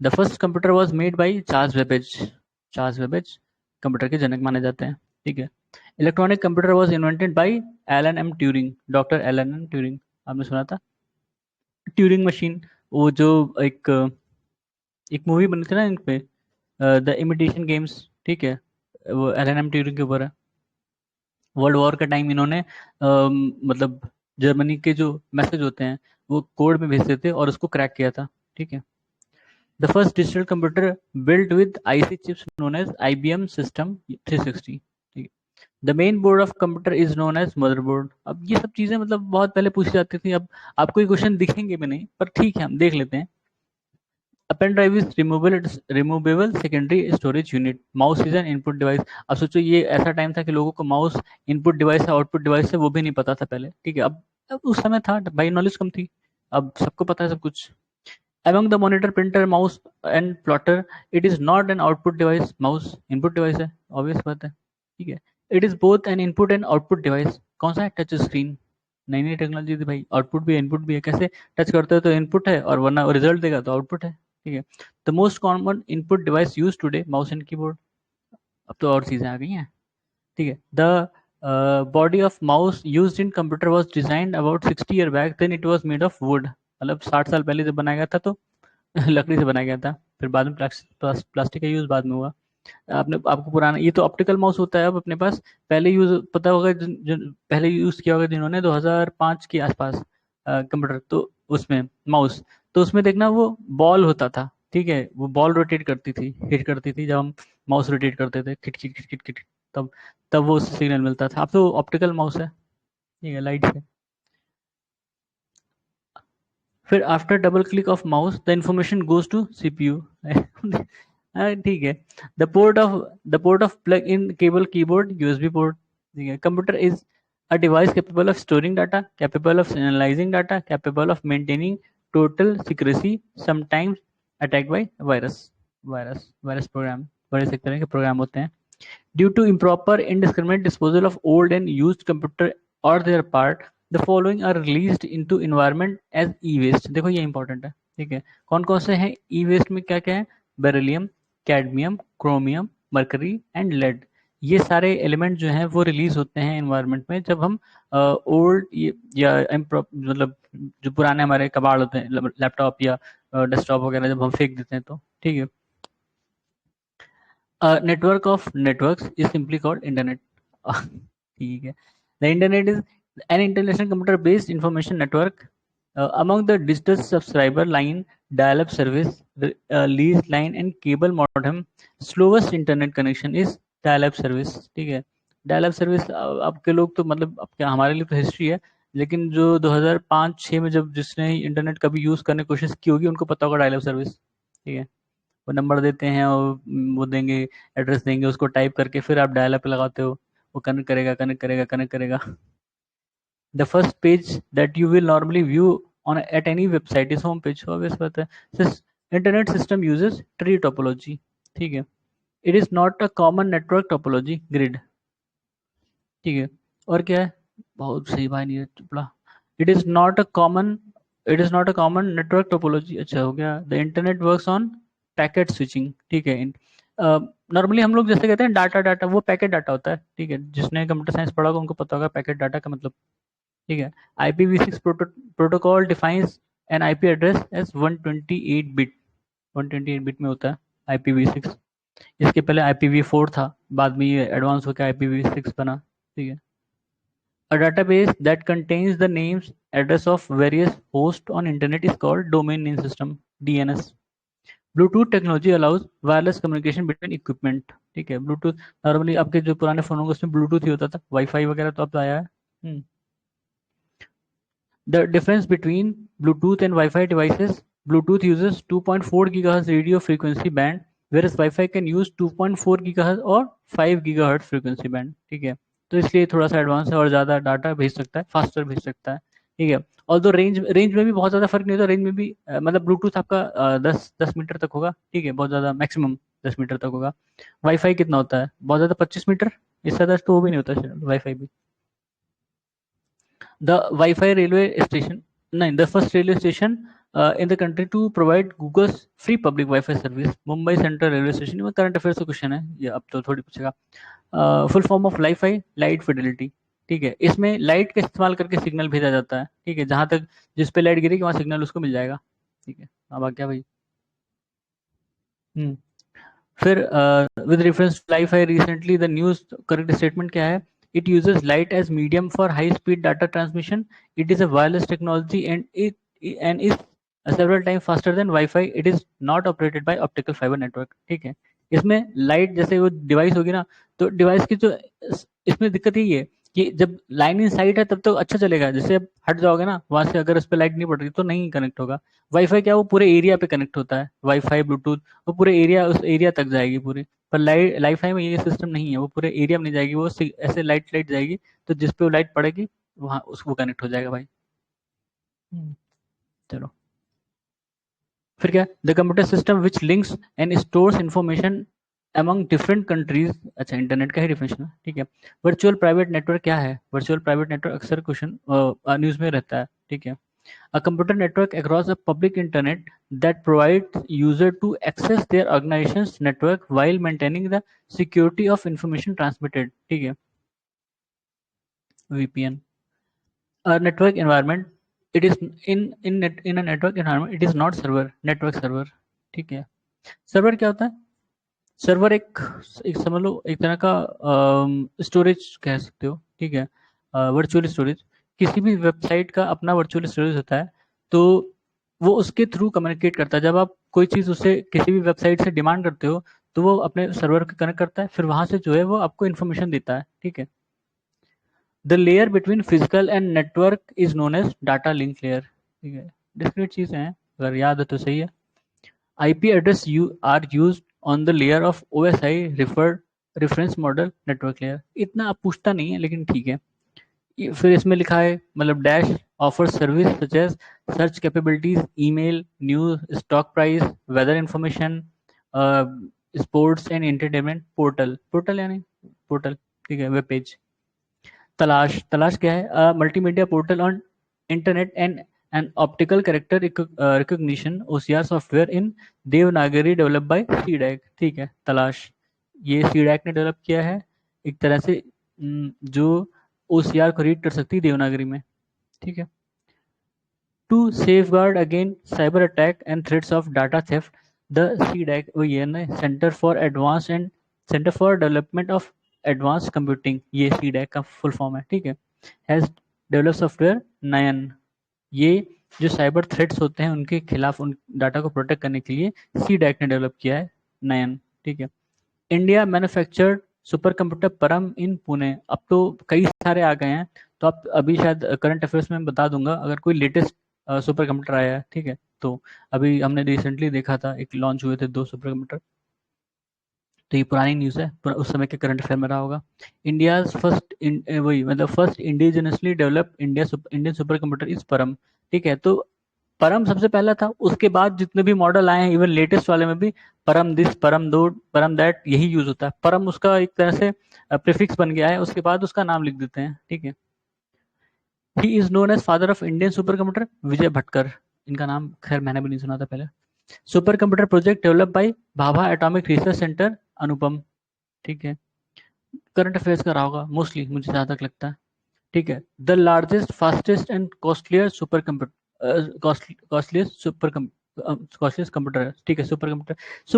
The first computer was made by Charles Babbage computer के जनक माने जाते हैं, ठीक है। Electronic computer was invented by Alan M Turing, doctor Alan M Turing, आपने सुना था ट्यूरिंग मशीन, वो जो एक मूवी बनी थी ना इन पे, द इमिटेशन गेम्स, ठीक है, वो एलन एम ट्यूरिंग के ऊपर है। वर्ल्ड वॉर के टाइम इन्होंने मतलब जर्मनी के जो मैसेज होते हैं वो कोड में भेजते थे और उसको क्रैक किया था, ठीक है। The first digital computer built with IC chips known as IBM system 360, ठीक है। The main board of computer is known as motherboard. अब ये सब चीजें मतलब बहुत पहले पूछी जाती थी, अब आपको ये क्वेश्चन दिखेंगे भी नहीं, पर ठीक है हम देख लेते हैं। A pen drive is removable secondary storage unit। Mouse is an input device. अब सोचो ये ऐसा टाइम था कि लोगों को माउस इनपुट डिवाइस है आउटपुट डिवाइस है वो भी नहीं पता था पहले, ठीक है। अब उस समय था भाई, नॉलेज कम थी, अब सबको पता है सब कुछ। Among the monitor, printer, mouse and plotter, it is not an output device। Mouse input device है, ऑब्वियस बात है, ठीक है। It is both N input and output device. कौन सा है, टच स्क्रीन, नई नई टेक्नोलॉजी थी भाई, आउटपुट भी इनपुट भी है, कैसे टच करते हो तो इनपुट है और वरना रिजल्ट देगा तो आउटपुट है, ठीक है। The most common input device use today, mouse and keyboard. अब तो और चीजें आ गई हैं, ठीक है। The body of mouse used in computer was designed about 60 year back, then it was made of wood. मतलब 60 साल पहले जब बनाया गया था तो लकड़ी से बनाया गया था, फिर बाद में प्लास्टिक का यूज बाद में हुआ। आपको पुराना ये तो ऑप्टिकल माउस होता है अब अपने पास, पहले यूज पता होगा पहले यूज किया होगा जिन्होंने 2005 के आसपास कंप्यूटर, तो उसमें माउस, तो उसमें देखना वो बॉल होता था, ठीक है, वो बॉल रोटेट करती थी, हिट करती थी जब हम माउस रोटेट करते थे, खिट खिट खिट खिट खिट, तब तब वो सिग्नल मिलता था। अब तो ऑप्टिकल माउस है, ठीक है, लाइट से। फिर after double click of mouse the information goes to CPU. ठीक है। The port of plug in cable keyboard USB port. ठीक है। Computer is a device capable of storing data, capable of analysing data, capable of maintaining total secrecy, sometimes attack by virus program, बड़े से तरह के programme होते हैं। Due to improper indiscriminate disposal of old and used computer or their part, the following are released into environment as e-waste। देखो ये important है। ठीक है। कौन कौन से हैं ई वेस्ट में, क्या क्या है? Beryllium, cadmium, chromium, mercury and lead. ये सारे एलिमेंट जो हैं वो रिलीज होते हैं एनवायरनमेंट में जब हम ओल्ड या मतलब जो पुराने हमारे कबाड़ होते हैं, लैपटॉप या डेस्कटॉप वगैरह जब हम फेंक देते हैं तो। ठीक है। A network of networks is simply called internet। ठीक है। The internet is an international computer-based information network among the digital subscriber line, dial-up service, lease line and cable modem। Slowest internet connection is dial-up service। ठीक है। dial-up service अब के लोग तो मतलब अब क्या हमारे लिए तो हिस्ट्री है, लेकिन जो 2005-6 में जब जिसने इंटरनेट कभी यूज करने की कोशिश की होगी उनको पता होगा डायल अप सर्विस। ठीक है। वो नंबर देते हैं और वो देंगे, एड्रेस देंगे, उसको टाइप करके फिर आप डायल अप लगाते हो, वो कनेक्ट करेगा कनेक्ट करेगा कनेक्ट करेगा। The first page that you will normally view on at any website is home page. Obvious बात है। Internet system uses tree topology. ठीक है। It is not a common network topology grid. ठीक है। और क्या है? बहुत सही भाई, नहीं चुपड़ा। It is not a common it is not a common network topology. अच्छा हो गया। The internet works on packet switching. ठीक है। नॉर्मली हम लोग जैसे कहते हैं डाटा डाटा, वो पैकेट डाटा होता है। ठीक है। जिसने कंप्यूटर साइंस पढ़ा होगा उनको पता होगा पैकेट डाटा का मतलब। ठीक है। IPv6 protocol defines an IP address as 128 bit. 128 bit में होता है IPv6। इसके पहले IPv4 था, बाद में ये एडवांस होकर IPv6 बना। ठीक है। A database that contains the names, address of various hosts on internet is called domain name system, DNS। Bluetooth technology allows wireless communication between equipment. ठीक है। ब्लूटूथ नॉर्मली आपके जो पुराने फोन होंगे उसमें ब्लूटूथ ही होता था, वाईफाई वगैरह तो अब तो आया है। The difference between Bluetooth and wifi devices, Bluetooth uses 2.4 gigahertz radio frequency band, whereas wifi can use 2.4 gigahertz और 5 गीगाहर्ट्ज फ्रीक्वेंसी बैंड। ठीक है। तो इसलिए थोड़ा सा एडवांस है और ज़्यादा डाटा भेज सकता है, फास्टर भेज सकता है। ठीक है। और तो रेंज में भी बहुत ज़्यादा फर्क नहीं होता। रेंज में भी मतलब ब्लूटूथ आपका 10 मीटर तक होगा। ठीक है। बहुत ज़्यादा मैक्सिमम 10 मीटर तक होगा। वाईफाई कितना होता है? बहुत ज़्यादा 25 मीटर। इससे ज़्यादा तो वो भी नहीं होता शायद वाईफाई भी। The Wi-Fi railway station, no, the first railway station in the country to provide Google's free public Wi-Fi service, Mumbai Central Railway Station। ये करंट अफेयर्स का क्वेश्चन है ये, अब तो थोड़ी पूछेगा। Full form of Wi-Fi light Fidelity. ठीक है। इसमें लाइट का इस्तेमाल करके सिग्नल भेजा जाता है। ठीक है। जहां तक जिस पे लाइट गिरेगी वहां सिग्नल उसको मिल जाएगा। ठीक है। अब आ गया भाई। हम्म। फिर with reference to Wi-Fi recently the news correct statement क्या है? It uses light as medium for high speed data transmission. It is a wireless technology and is several times faster than Wi-Fi। It is not operated by optical fiber network। ठीक है। इसमें light जैसे वो device होगी ना, तो device की जो इसमें दिक्कत यही है कि जब लाइन इन साइट है तब तो अच्छा चलेगा, जैसे अब हट जाओगे ना वहां से, अगर उस पर लाइट नहीं पड़ रही तो नहीं कनेक्ट होगा। वाईफाई क्या, वो पूरे एरिया पे कनेक्ट होता है। वाईफाई ब्लूटूथ वो पूरे एरिया, उस एरिया तक जाएगी पूरी। पर लाइट फाई में ये सिस्टम नहीं है, वो पूरे एरिया में नहीं जाएगी, वो ऐसे लाइट लाइट जाएगी, तो जिस पे वो लाइट पड़ेगी वहाँ उसको कनेक्ट हो जाएगा भाई। चलो। फिर क्या? The computer system which links and stores information among different countries. अच्छा, इंटरनेट का ही डिफिनेशन है। ठीक है। वर्चुअल प्राइवेट नेटवर्क क्या है? वर्चुअल प्राइवेट नेटवर्क अक्सर क्वेश्चन न्यूज में रहता है। ठीक है। A computer network across a public internet that provides user to access their organization's network while maintaining the security of information transmitted। ठीक है। VPN। A network environment, it is in a network environment, it is not server, network server। ठीक है। Server क्या होता है? Server एक समझ लो एक तरह का स्टोरेज कह सकते हो। ठीक है। वर्चुअल स्टोरेज, किसी भी वेबसाइट का अपना वर्चुअल स्टोरेज होता है, तो वो उसके थ्रू कम्युनिकेट करता है। जब आप कोई चीज़ उससे किसी भी वेबसाइट से डिमांड करते हो तो वो अपने सर्वर को कनेक्ट करता है, फिर वहां से जो है वो आपको इन्फॉर्मेशन देता है। ठीक है। The layer between physical and network is known as data link layer. ठीक है। डिस्क्रीट चीज़ें हैं, अगर याद है तो सही है। IP address are used on the layer of OSI referred reference model network layer। इतना आप पूछता नहीं है लेकिन ठीक है। फिर इसमें लिखा है मतलब dash offer service such as search capabilities, email, news, stock price, weather information, sports and entertainment, portal, portal यानी पोर्टल, ठीक है, वेब पेज। तलाश, तलाश क्या है? Multimedia portal on internet and an optical character recognition OCR software in Devanagari develop by CDAC, ठीक है। तलाश ये CDAC ने डेवलप किया है, एक तरह से जो OCR को रीड कर सकती है देवनागरी में, ठीक है। To safeguard against cyber attack and threats of data theft, the CDAC वही है ना, centre for advance and centre for development of advance computing, ये सीडैक का फुल फॉर्म है, ठीक है। हैज डेवलप सॉफ्टवेयर नयन, ये जो साइबर थ्रेट्स होते हैं उनके खिलाफ उन डाटा को प्रोटेक्ट करने के लिए सीडैक ने डेवलप किया है नयन, ठीक है। इंडिया मैन्युफैक्चर्ड सुपर कंप्यूटर परम इन पुणे, अब तो कई सारे आ गए हैं, तो आप अभी शायद करंट अफेयर्स में बता दूंगा अगर कोई लेटेस्ट सुपर कंप्यूटर आया है, ठीक है। तो अभी हमने रिसेंटली देखा था, एक लॉन्च हुए थे 2 सुपर कंप्यूटर, तो ये पुरानी न्यूज़ है, उस समय के करंट अफेयर में रहा होगा। इंडिया फर्स्ट वही मतलब first indigenously develop Indian super computer is परम, ठीक है। तो परम सबसे पहला था, उसके बाद जितने भी मॉडल आए हैं इवन लेटेस्ट वाले में भी परम दिस, परम दो, परम दैट यही यूज होता है। परम उसका एक तरह से प्रीफिक्स बन गया है, उसके बाद उसका नाम लिख देते हैं, ठीक है। He is known as father of Indian super computer Vijay Bhatkar, इनका नाम खैर मैंने भी नहीं सुना था पहले। Super computer project develop by Bhabha atomic research centre Anupam, ठीक है। करंट अफेयर्स का रहा होगा मोस्टली, मुझे जहाँ तक लगता है, ठीक है। The largest fastest and costlier super computer, costliest super costliest computer है, ठीक है। सुपर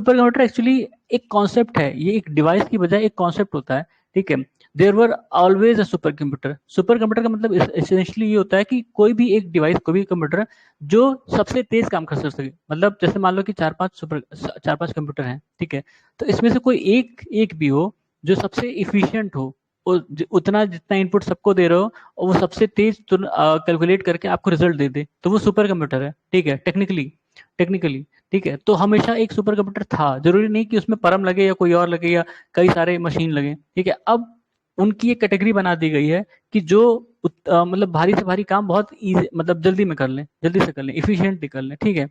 कंप्यूटर एक्चुअली एक कॉन्सेप्ट है, ये एक डिवाइस की बजाय एक कॉन्सेप्ट होता है, ठीक है। There were always a super computer का मतलब एसेंशियली ये होता है कि कोई भी एक डिवाइस, कोई भी कंप्यूटर जो सबसे तेज काम कर सके, मतलब जैसे मान लो कि चार पांच कंप्यूटर हैं, ठीक है। तो इसमें से कोई एक एक भी हो जो सबसे इफिशियंट हो, उतना जितना इनपुट सबको दे रहे हो और वो सबसे तेज कैलकुलेट करके आपको रिजल्ट दे दे, तो वो सुपर कंप्यूटर है, ठीक है। टेक्निकली ठीक है। तो हमेशा एक सुपर कंप्यूटर था, जरूरी नहीं कि उसमें परम लगे या कोई और लगे या कई सारे मशीन लगे, ठीक है। अब उनकी एक कैटेगरी बना दी गई है कि जो मतलब भारी से भारी काम बहुत इजी, मतलब जल्दी में कर लें, जल्दी से कर लें, इफिशियंटली कर लें, ठीक है।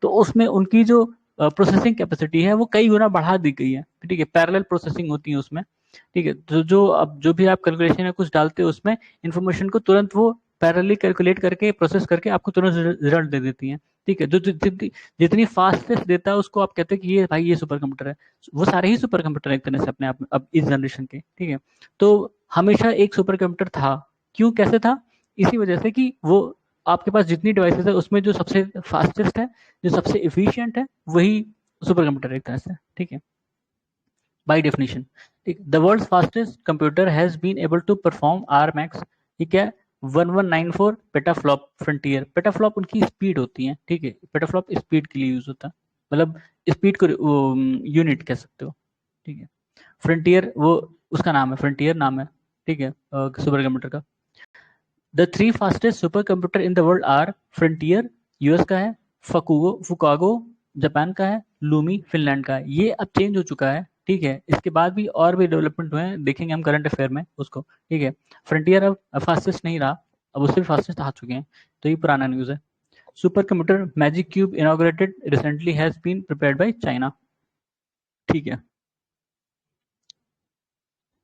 तो उसमें उनकी जो प्रोसेसिंग कैपेसिटी है वो कई गुना बढ़ा दी गई है, ठीक है। पैरेलल प्रोसेसिंग होती है उसमें, ठीक है। तो जो अब जो भी आप कैलकुलेशन है कुछ डालते हो उसमें, इंफॉर्मेशन को तुरंत वो पैरेलली कैलकुलेट करके प्रोसेस करके आपको तुरंत रिजल्ट दे देती है, ठीक है। जो जितनी फास्टेस्ट देता है उसको आप कहते हैं कि ये भाई ये सुपर कंप्यूटर है। वो सारे ही सुपर कंप्यूटर एक तरह से अपने आप में अब इस जनरेशन के, ठीक है। तो हमेशा एक सुपर कंप्यूटर था, क्यों कैसे था? इसी वजह से कि वो आपके पास जितनी डिवाइसेस है उसमें जो सबसे फास्टेस्ट है, जो सबसे इफिशियंट है, वही सुपर कंप्यूटर एक तरह से, ठीक है, बाय डेफिनेशन, ठीक। The world's fastest computer has been able to perform R max, ठीक है, 1194 पेटाफ्लॉप फ्रंटियर। पेटाफ्लॉप उनकी स्पीड होती है, ठीक है। पेटाफ्लॉप स्पीड के लिए यूज होता है, मतलब स्पीड को यूनिट कह सकते हो, ठीक है। फ्रंटियर वो उसका नाम है, फ्रंटियर नाम है, ठीक है, सुपर कंप्यूटर का। The three fastest super computer in the world are Frontier US का है, फुकागो जापान का है, लूमी फिनलैंड का है। ये अब चेंज हो चुका है, ठीक है। इसके बाद भी और भी डेवलपमेंट हुए हैं, देखेंगे हम करंट अफेयर में उसको, ठीक है। फ्रंटियर अब फास्टेस्ट नहीं रहा, अब उससे भी फास्टेस्ट आ चुके हैं, तो ये पुराना न्यूज़ है। Super computer Magic Cube inaugurated recently has been prepared by China, ठीक है।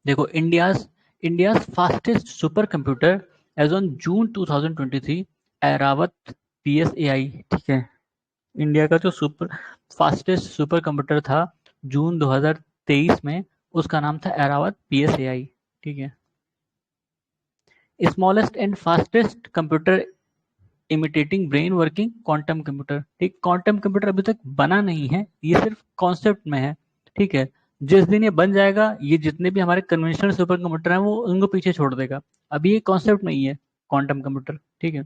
देखो India's fastest super computer as on June 2023 Airawat PSAI, ठीक है। इंडिया का जो सुपर फास्टेस्ट सुपर कंप्यूटर था जून 2023 में, उसका नाम था एरावत PSAI, ठीक है। Smallest and fastest computer imitating brain working quantum computer, ठीक। क्वांटम कंप्यूटर अभी तक बना नहीं है, ये सिर्फ कॉन्सेप्ट में है, ठीक है। जिस दिन ये बन जाएगा, ये जितने भी हमारे कन्वेंशनल सुपर कंप्यूटर हैं वो उनको पीछे छोड़ देगा। अभी ये कॉन्सेप्ट में ही है क्वांटम कंप्यूटर, ठीक है।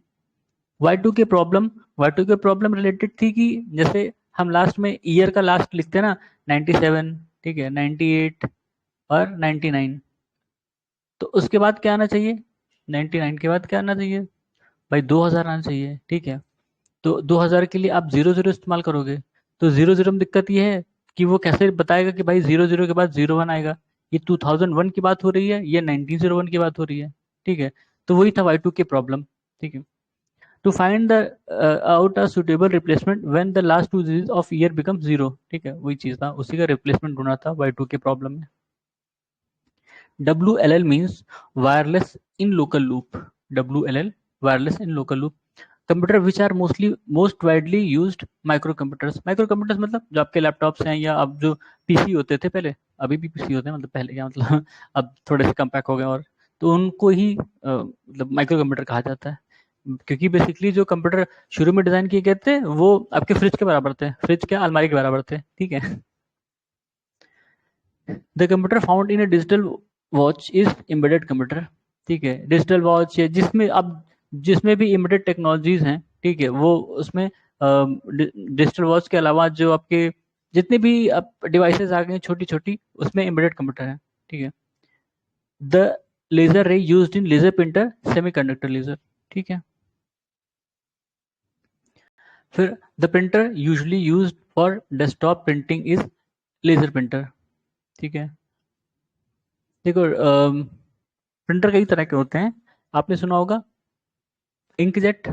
वाई टू के प्रॉब्लम रिलेटेड थी कि जैसे हम लास्ट में ईयर का लास्ट लिखते हैं ना, 97, ठीक है, 98 और 99, तो उसके बाद क्या आना चाहिए? 99 के बाद क्या आना चाहिए भाई? 2000 आना चाहिए, ठीक है। तो 2000 के लिए आप 00 इस्तेमाल करोगे, तो 00 में दिक्कत ये है कि वो कैसे बताएगा कि भाई 00 के बाद 01 आएगा, ये 2001 की बात हो रही है, ये 1901 की बात हो रही है, ठीक है। तो वही था Y2 की प्रॉब्लम, ठीक है। To find the out a suitable replacement when the last 2 digit of year become 0, ठीक है, वही चीज़ था, उसी का रिप्लेसमेंट ढूंढना था Y2 के प्रॉब्लम में। WLL means wireless in local loop. WLL, wireless in local loop. Computer which are most widely used micro computers. Micro computers मतलब जो आपके लैपटॉप्स हैं, या अब जो पीसी होते थे पहले, अभी भी पीसी होते हैं, मतलब पहले क्या मतलब अब थोड़े से कम्पैक्ट हो गए, और तो उनको ही मतलब माइक्रो कंप्यूटर कहा जाता है, क्योंकि बेसिकली जो कंप्यूटर शुरू में डिजाइन किए गए थे वो आपके फ्रिज के बराबर थे, फ्रिज के अलमारी के बराबर थे, ठीक है। The computer found in A digital watch is embedded computer, ठीक है। डिजिटल वॉच है जिसमें अब जिसमें भी एम्बेडेड टेक्नोलॉजीज हैं, ठीक है, वो उसमें डिजिटल वॉच के अलावा जो आपके जितने भी अब डिवाइसेस आ गए हैं छोटी छोटी, उसमें एम्बेडेड कंप्यूटर है, ठीक है। The laser ray used in laser printer semiconductor laser, ठीक है। फिर the printer usually used for desktop printing is laser printer, ठीक है। देखो प्रिंटर कई तरह के होते हैं, आपने सुना होगा इंकजेट,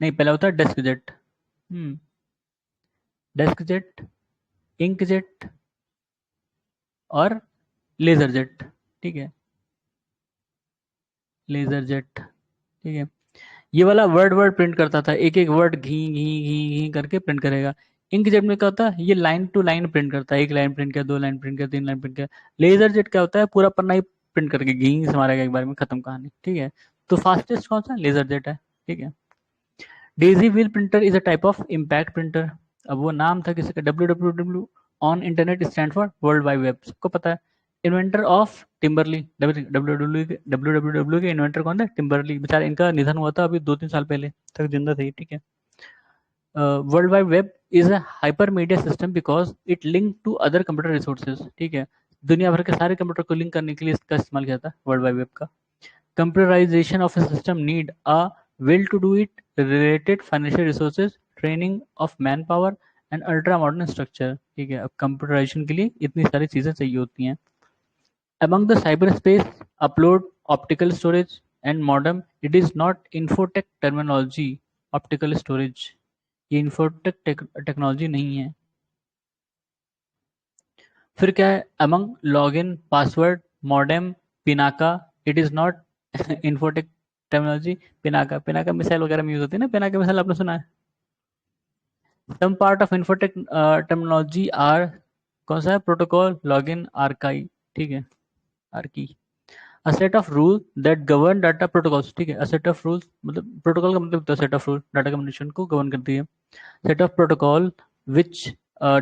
नहीं पहला होता है desk jet. Desk jet, inkjet और लेजर जेट, ठीक है। लेजर जेट, ठीक है। ये वाला वर्ड वर्ड प्रिंट करता था, एक एक वर्ड घी घी घी घी करके प्रिंट करेगा। इंकजेट में क्या होता है, ये लाइन टू लाइन प्रिंट करता है, एक लाइन प्रिंट किया, दो लाइन प्रिंट किया, तीन लाइन प्रिंट किया। लेजर जेट क्या होता है, पूरा पन्ना ही प्रिंट करके घी से मारेगा एक बार में, खत्म कहानी, ठीक है। तो फास्टेस्ट कौन सा, लेजर जेट है, ठीक है। Daisy wheel printer is a type of impact printer. अब वो नाम था किसी का, WWW on internet stand for world wide web, सबको पता है। इन्वेंटर ऑफ टिम्बरली, WWW के इन्वेंटर कौन थे, टिम्बरली, बेचारे इनका निधन हुआ था अभी 2-3 साल पहले, तक जिंदा थे, ठीक है। World wide web is a hyper media system because it link to other computer resources, ठीक है। दुनिया भर के सारे कंप्यूटर को लिंक करने के लिए इसका इस्तेमाल किया था वर्ल्ड वाइड वेब का। Computerization of a system need a will to do it, related financial resources, training of manpower and ultra modern structure, ठीक है। अब कंप्यूटराइजेशन के लिए इतनी सारी चीजें चाहिए होती हैं। Among the cyberspace, upload, optical storage and modem, it is not infotech terminology, optical storage, ये infotech टेक्नोलॉजी नहीं है। फिर क्या है, among login, password, modem, Pinaka, it is not infotech terminology, Pinaka, Pinaka missile वगैरह में यूज होती है ना, पिनाका मिसाइल आपने सुना है। some part of infotech terminology are कौन सा है, प्रोटोकॉल, लॉगिन, आर्काई, ठीक है, Archie. a set of rules that govern data protocols, ठीक है। a set of rules मतलब प्रोटोकॉल का मतलब होता है set of rule, data communication को गवर्न करती है। set of protocol which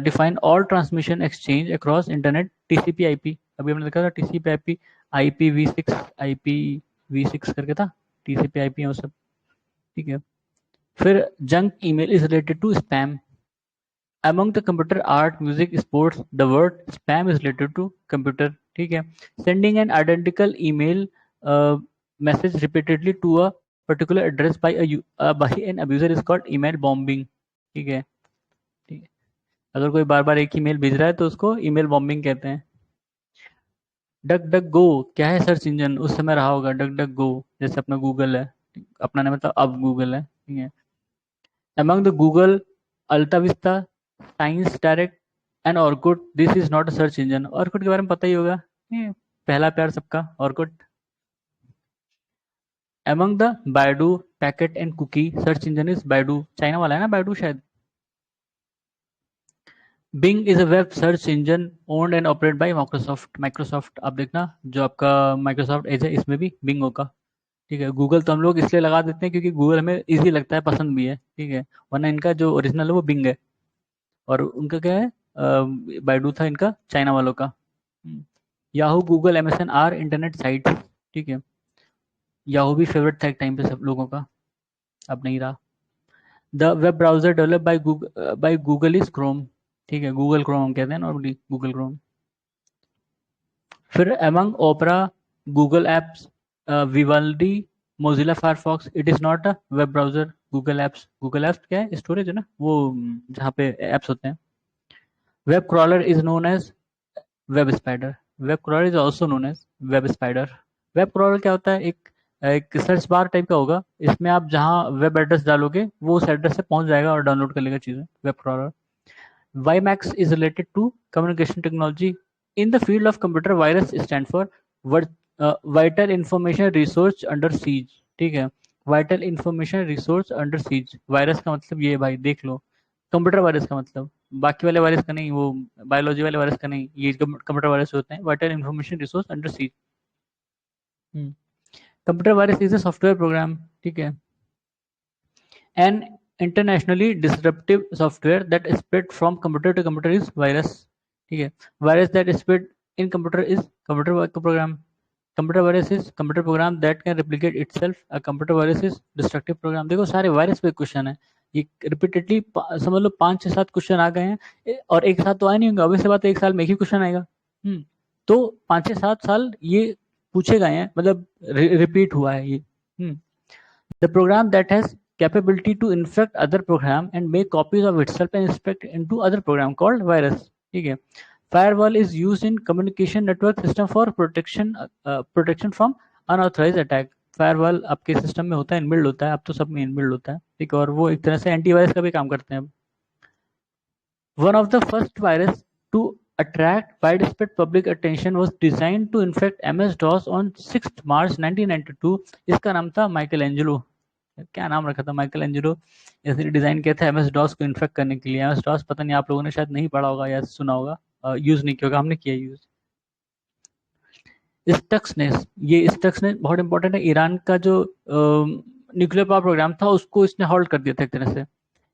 define all transmission exchange across internet, TCP IP, अभी हमने देखा था TCP IP, IPv6, IPv6 करके था, TCP IP वो सब, ठीक है। फिर junk email is related to spam. among the computer, art, music, sports, the word spam is related to computer, ठीक है। sending an identical email uh, message repeatedly to a particular address by an abuser is called email bombing, ठीक है, ठीक है। अगर कोई बार बार एक ही mail भेज रहा है तो उसको ईमेल बॉम्बिंग कहते हैं। डक डक गो क्या है, सर्च इंजन, उस समय रहा होगा डक डक गो, जैसे अपना गूगल है, अपना नहीं मतलब अब गूगल है, ठीक है। Among the Google, AltaVista, science direct and Orkut, this is not a search engine. Orkut के बारे में पता ही होगा, ये पहला प्यार सबका Orkut. Among the Baidu, packet and cookie, search engine is Baidu, China वाला है ना बायडू शायद। Bing is a web search engine owned and operate by Microsoft. Microsoft आप देखना, जो आपका माइक्रोसॉफ्ट एज है, इसमें भी बिंग होगा, ठीक है। गूगल तो हम लोग इसलिए लगा देते हैं क्योंकि गूगल हमें इजी लगता है, पसंद भी है, ठीक है, वरना इनका जो ओरिजिनल है वो बिंग है, और उनका क्या है, बायडू था इनका, चाइना वालों का। Yahoo, Google, MSN are internet site, ठीक है। याहू भी फेवरेट था एक टाइम पे सब लोगों का, अब नहीं रहा। The web browser develop by Google is Chrome, ठीक है, गूगल क्रोम हम कहते हैं नॉर्मली, गूगल क्रोम। फिर among Opera, Google apps, Vivaldi, Mozilla Firefox, it is not a web browser. Google apps क्या है, स्टोरेज है ना वो, जहाँ पे एप्स होते हैं। Web crawler is known as web spider. Web crawler is also known as web spider. Web crawler क्या होता है, एक एक सर्च बार टाइप का होगा, इसमें आप जहाँ वेब एड्रेस डालोगे वो उस एड्रेस से पहुंच जाएगा और डाउनलोड कर लेगा चीजें। Web crawler. WiMAX is related to communication technology. In the field of computer, virus stand for Vital Information Resource Under Siege। ठीक है, vital information resource under seize. Virus का मतलब ये भाई देख लो, कंप्यूटर वायरस का मतलब, बाकी वाले वायरस का नहीं, वो बायोलॉजी वाले वायरस का नहीं, ये कंप्यूटर वायरस होते हैं, vital information resource under seize. Computer virus is a software program, ठीक है, an internationally disruptive software that spread from computer to computer is virus। ठीक है, virus that spread in computer is computer program। Computer virus is computer program that can replicate itself. A computer virus is destructive program. देखो सारे virus पे question है, ये repeatedly समझ लो 5 6 7 question आ गए हैं, और एक साथ तो आए नहीं होंगे, obvious सी बात है एक साल में एक ही क्वेश्चन आएगा। तो 5 6 7 साल ये पूछे गए हैं, मतलब रिपीट हुआ है ये। The program that has capability to infect other program and make copies of itself and inspect into other program called virus। ठीक है, firewall is used in communication network system for protection from unauthorized attack। firewall आपके system में होता है, inbuilt होता है, अब तो सब में इनबिल्ड होता है, ठीक है, और वो एक तरह से एंटीवायरस का भी काम करते हैं। One of the first virus to attract widespread public attention was designed to infect MS-DOS on 6th March 1992। इसका नाम था माइकल एंजेलो। क्या नाम रखा था माइकल एंजेलो, इसने डिजाइन किया था एमएस डॉस को इन्फेक्ट करने के लिए। एमएस डॉस पता नहीं आप लोगों ने शायद नहीं पढ़ा होगा या सुना होगा, यूज नहीं किया होगा, हमने किया यूज। स्टक्सनेस, ये स्टक्सनेस बहुत इंपॉर्टेंट है, ईरान का जो न्यूक्लियर पावर प्रोग्राम था उसको इसने हॉल्ट कर दिया था एक तरह से।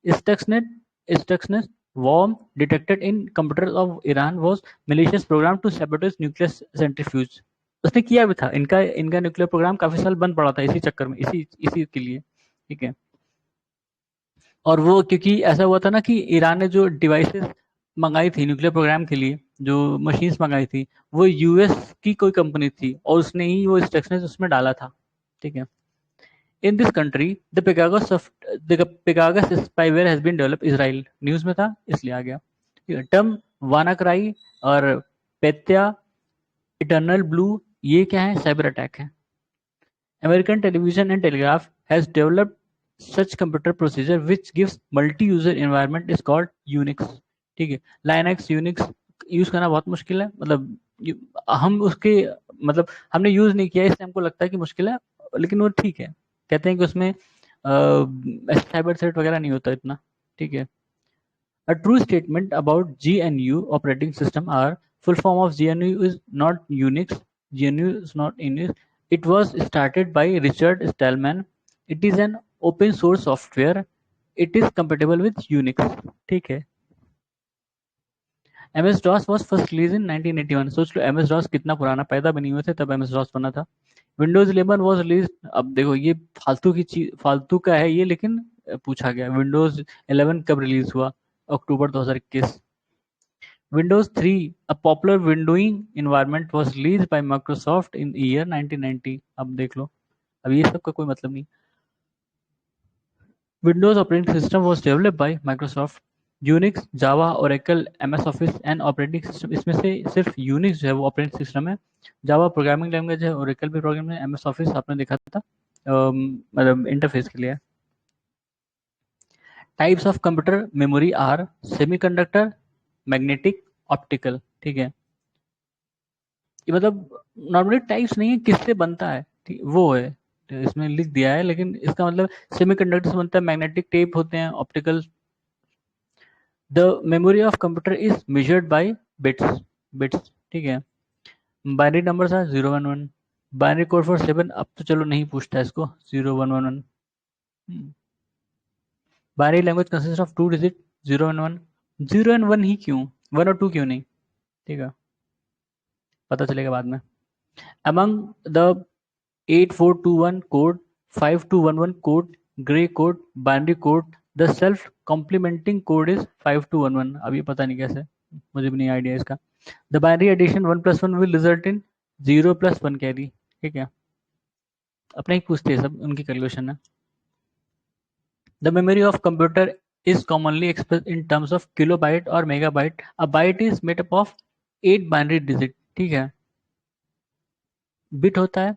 Stuxnet worm detected in computer of Iran was malicious program to sabotage nuclear centrifuge. उसने किया भी था, इनका इनका न्यूक्लियर प्रोग्राम काफी साल बंद पड़ा था इसी चक्कर में, इसी इसी के लिए, ठीक है। और वो क्योंकि ऐसा हुआ था ना कि ईरान ने जो डिवाइसेस मंगाई थी न्यूक्लियर प्रोग्राम के लिए, जो मशीन्स मंगाई थी, वो यूएस की कोई कंपनी थी और उसने ही वो इंस्ट्रक्शंस उसमें डाला था, ठीक है। In this country the Pegasus spyware has been develop Israel. News में था इसलिए आ गया। टर्म वानाक्राई और पेत्या इटर्नल ब्लू, ये क्या है, साइबर अटैक है। American television and telegraph has developed such computer procedure which gives multi-user environment is called Unix। ठीक है, Linux Unix यूज करना बहुत मुश्किल है, मतलब हम उसके मतलब हमने यूज नहीं किया इसलिए हमको लगता है कि मुश्किल है, लेकिन वो ठीक है, कहते हैं कि उसमें साइबर थ्रेट वगैरह नहीं होता इतना, ठीक है। A true statement about GNU operating system are full form of GNU is not Unix. GNU is not Unix. It was started by Richard Stallman। It is an open source software। It is compatible with Unix। ठीक है। MS DOS was first released in 1981। सोच लो MS DOS कितना पुराना, पैदा भी नहीं हुए थे तब MS DOS बना था। Windows 11 was released। अब देखो ये फालतू की चीज, फालतू का है ये, लेकिन पूछा गया Windows 11 कब रिलीज हुआ, अक्टूबर 2021। Windows 3, a popular windowing environment, was released by Microsoft in the year 1990। अब देख लो, अब ये सब का कोई मतलब नहीं। Windows operating system was developed by Microsoft। Unix, Java, Oracle, MS Office and operating system, इसमें से सिर्फ Unix जो है वो ऑपरेटिंग सिस्टम है। जावा प्रोग्रामिंग लैंग्वेज है, Oracle भी प्रोग्रामिंग है, MS Office आपने देखा था मतलब इंटरफेस के लिए। Types of computer memory are semiconductor, magnetic, optical, ठीक है। ये मतलब नॉर्मली टाइप्स नहीं है, किससे बनता है, ठीक वो है, तो इसमें लिख दिया है, लेकिन इसका मतलब सेमीकंडक्टर से बनता है, मैग्नेटिक टेप होते हैं, optical. The memory of computer is measured by bits, bits, ठीक है। Binary numbers are 0 1 1। Binary code for 7, अब तो चलो नहीं पूछता इसको, 0 1 1 1। Binary language consist of 2 digit, 0 1 1। 0 and 1 ही क्यों, 1 और 2 क्यों नहीं, ठीक है, पता चलेगा बाद में। Among the 8421 code, 5211 code, gray code, binary code, the self-complementing code is 5211। अब ये पता नहीं कैसे, मुझे भी नहीं आइडिया इसका। The binary addition 1 + 1 will result in 0 + 1 carry, ठीक है। अपने ही पूछते हैं सब, उनकी कैलकुलेशन है। The memory of computer is commonly expressed in terms of kilobyte or megabyte. A byte is made up of 8 binary digit, ठीक है। बिट होता है,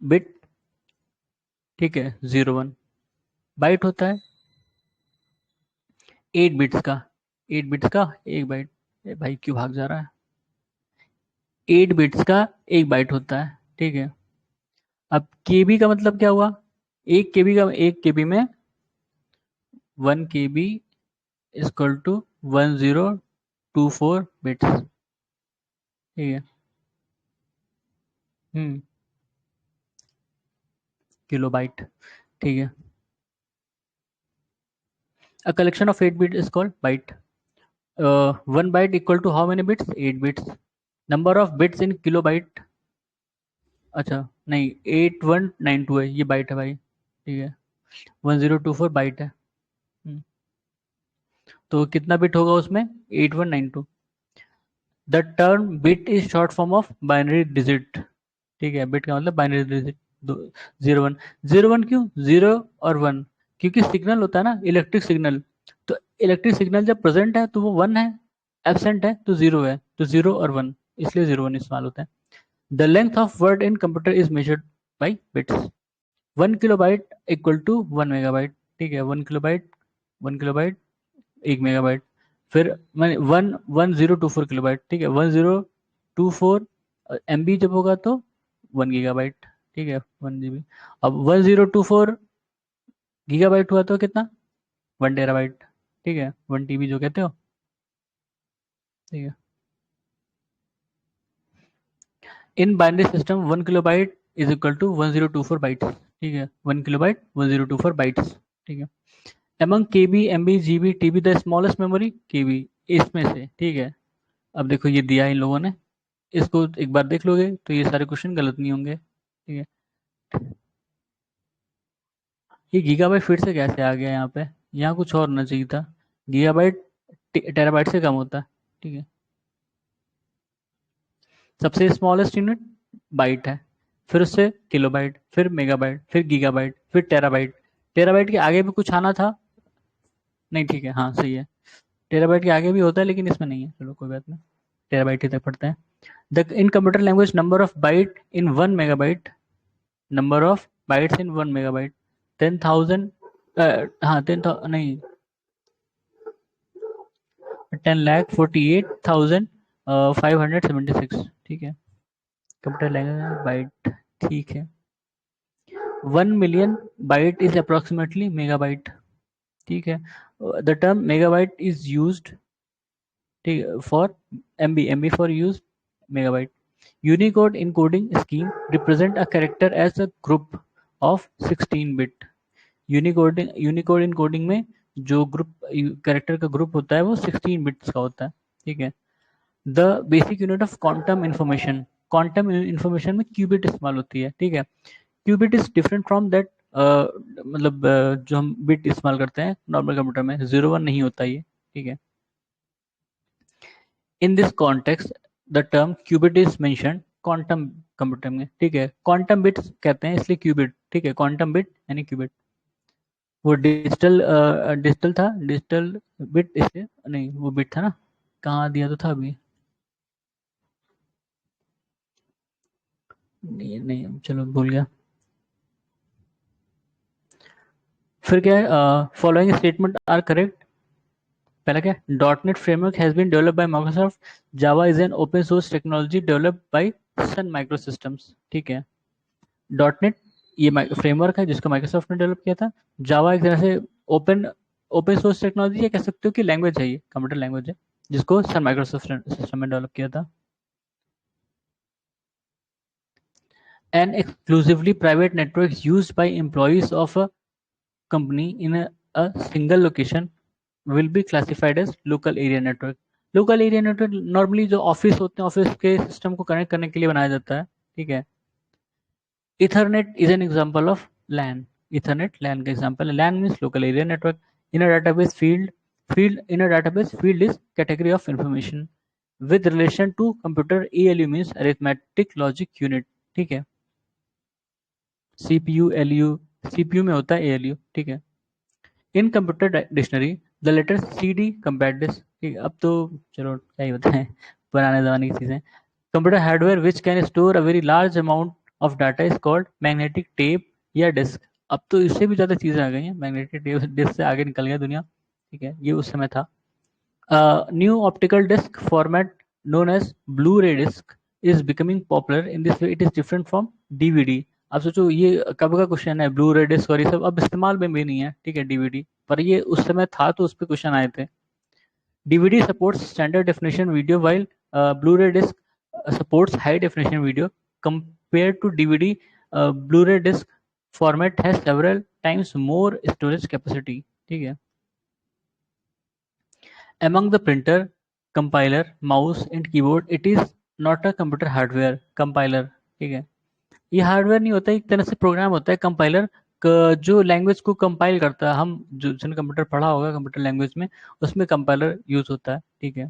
बिट, ठीक है, 01। बाइट होता है 8 बिट्स का, 8 बिट्स का एक बाइट। भाई क्यों भाग जा रहा है? 8 बिट्स का एक बाइट होता है, ठीक है। अब केबी का मतलब क्या हुआ? एक केबी का, एक केबी में 1 KB इक्वल टू 1024 बिट्स, ठीक है। हम्म, किलोबाइट, ठीक है। A collection of 8 bits is called byte. 1 byte equal to how many bits? 8 bits. Number of bits in kilobyte, अच्छा नहीं, 8192 है, ये बाइट है भाई, ठीक है। 1024 बाइट है। तो कितना बिट होगा उसमें? 8192। The term bit is short form of binary digit, ठीक है। बिट का मतलब बाइनरी डिजिट, 01। 01 क्यों? 0 और 1, क्योंकि सिग्नल होता है ना, इलेक्ट्रिक सिग्नल। तो इलेक्ट्रिक सिग्नल जब प्रेजेंट है तो वो 1 है, एबसेंट है तो 0 है, तो 0 और 1, इसलिए 01 इस्तेमाल होता है। The length of word in computer is measured by bits. 1 kilobyte equal to 1 megabyte, ठीक है। 1 किलोबाइट, 1 किलोबाइट, 1 मेगाबाइट। फिर मैंने 1024 किलोबाइट, ठीक है। 1024 MB जब होगा तो 1 गीगाबाइट, ठीक है, 1 GB। अब 1024 गीगाबाइट हुआ तो कितना? 1 टेराबाइट, ठीक है, 1 TB जो कहते हो, ठीक है। In binary system 1 kilobyte is equal to 1024 bytes, ठीक है। 1 किलोबाइट 1024 बाइट्स, ठीक है। Among KB MB GB TB the smallest memory KB, इसमें से, ठीक है। अब देखो ये दिया है इन लोगों ने, इसको एक बार देख लोगे तो ये सारे क्वेश्चन गलत नहीं होंगे, ठीक है। ये गीगाबाइट फिर से कैसे आ गया यहाँ पे? यहाँ कुछ और होना चाहिए था। गीगाबाइट टेराबाइट से कम होता है, ठीक है। सबसे स्मॉलेस्ट यूनिट बाइट है, फिर उससे किलोबाइट, फिर मेगाबाइट, फिर गीगाबाइट, फिर टेराबाइट। टेराबाइट के आगे भी कुछ आना था, नहीं, ठीक है, हाँ सही है। टेराबाइट के आगे भी होता है लेकिन इसमें नहीं है, चलो कोई बात नहीं, टेराबाइट ही तक पढ़ते हैं। The in computer language number of bite in 1 megabyte, number of bytes in 1 megabyte 10,000, हाँ 10,000 नहीं, 10,48,576, ठीक है। कंप्यूटर लैंग्वेज बाइट, ठीक है। 1 million byte is approximately megabyte, ठीक है। The term megabyte is used, ठीक है, for MB for use megabyte. Unicode encoding scheme represent a character as a group of 16 bit. Unicode encoding में जो group character का group होता है वो 16 बिट्स का होता है, ठीक है। The basic unit of quantum information, quantum information में क्यूबिट इस्तेमाल होती है, ठीक है। Qubit is different from that, मतलब जो हम बिट इस्तेमाल करते हैं नॉर्मल कंप्यूटर में, 01 नहीं होता ये, ठीक है। In this context the term qubit is mentioned quantum computer में, ठीक है। क्वांटम बिट्स कहते हैं इसलिए क्यूबिट, ठीक है, क्वांटम बिट यानी क्यूबिट। वो डिजिटल डिजिटल था, डिजिटल बिट इसलिए नहीं, वो बिट था ना, कहाँ दिया तो था अभी, नहीं नहीं चलो भूल गया। फिर क्या है? Following statement are correct. पहला क्या है? Dot net framework has been developed by Microsoft. Java is an open source technology developed by Sun Micro Systems, ठीक है। डॉट नेट ये फ्रेमवर्क है जिसको माइक्रोसॉफ्ट ने डेवलप किया था। जावा एक तरह से ओपन ओपन सोर्स टेक्नोलॉजी, या कह सकते हो कि लैंग्वेज है, ये कंप्यूटर लैंग्वेज है जिसको सन माइक्रोसॉफ्ट सिस्टम में डेवलप किया था। An exclusively private network used by employees of a company in a single location will be classified as local area network। Local area network normally जो office होते हैं, office के system को connect करने के लिए बनाया जाता है, ठीक है। Ethernet is an example of LAN. Ethernet LAN का एग्जांपल है। LAN means local area network. In a database field, field in a database field is category of information with relation to computer. ALU means arithmetic logic unit, ठीक है। CPU, LU, CPU में होता है ALU, ठीक है। In computer dictionary the letter CD compare disk, ठीक है। अब तो चलो क्या ही बताएं, पुराने ज़माने की चीज़ें। Computer hardware which can store a very large amount of data is called magnetic tape या डिस्क। अब तो इससे भी ज़्यादा चीज़ें आ गई हैं, मैग्नेटिक टेप डिस्क से आगे निकल गया दुनिया, ठीक है। ये उस समय था। New optical disc format known as Blu-ray disc is becoming popular. In this way, it is different from DVD. आप सोचो ये कब का क्वेश्चन है, ब्लू रे डिस्क और ये सब अब इस्तेमाल में भी नहीं है, ठीक है, डीवीडी पर ये उस समय था तो उस पर क्वेश्चन आए थे। DVD supports standard definition video while blu ray disc supports high definition video compare to DVD. Blu ray disc format has several times more storage capacity, ठीक है। Among the printer, compiler, mouse and keyboard, it is not a computer hardware compiler, ठीक है। ये hardware नहीं होता, एक तरह से प्रोग्राम होता है कंपाइलर जो लैंग्वेज को कंपाइल करता है। हम जो जिसने कंप्यूटर पढ़ा होगा कंप्यूटर लैंग्वेज में, उसमें कंपाइलर यूज होता है, ठीक है।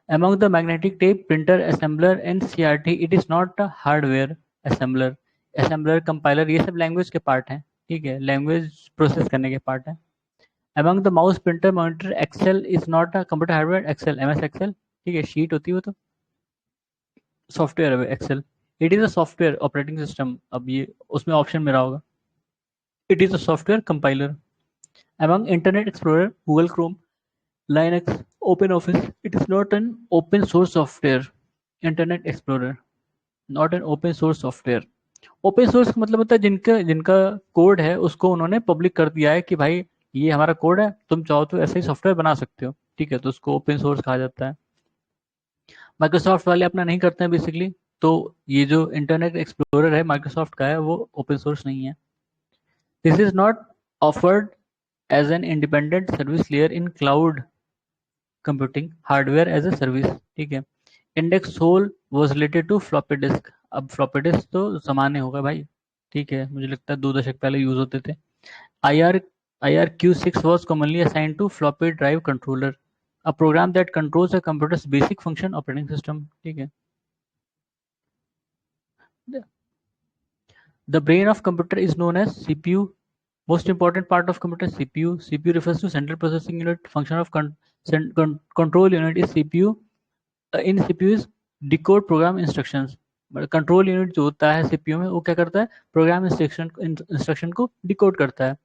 Among the magnetic tape printer assembler and CRT, it is not a hardware assembler, assembler compiler ये सब लैंग्वेज के पार्ट हैं, ठीक है, लैंग्वेज प्रोसेस करने के पार्ट हैं। Among the mouse printer monitor Excel is not a computer hardware, Excel MS Excel, ठीक है, शीट होती है वो तो सॉफ्टवेयर है Excel. It is a software operating system, अब ये उसमें ऑप्शन मेरा होगा, it is a software compiler. Among Internet Explorer, Google Chrome, Linux, OpenOffice, it is not an open source software. Internet Explorer not an open source software. Open source का मतलब होता है जिनका जिनका कोड है उसको उन्होंने पब्लिक कर दिया है कि भाई ये हमारा कोड है, तुम चाहो तो ऐसे ही सॉफ्टवेयर बना सकते हो, ठीक है, तो उसको ओपन सोर्स कहा जाता है। माइक्रोसॉफ्ट वाले अपना नहीं करते हैं बेसिकली, तो ये जो इंटरनेट एक्सप्लोरर है माइक्रोसॉफ्ट का है वो ओपन सोर्स नहीं है। This is not offered as an independent service layer in cloud computing hardware as a service, ठीक है। Index hole was related to floppy disk, अब फ्लॉपी डिस्क तो सामान्य होगा भाई, ठीक है, मुझे लगता है 2 दशक पहले यूज होते थे। IR IRQ6 was commonly assigned to floppy drive controller, a program that controls a computer's basic function operating system, ठीक है। The brain of computer is known as CPU. Most important part of computer CPU. CPU refers to central processing unit. Function of control unit is CPU. In CPU is decode program instructions. Control unit जो होता है CPU में वो क्या करता है, programme instruction को decode करता है।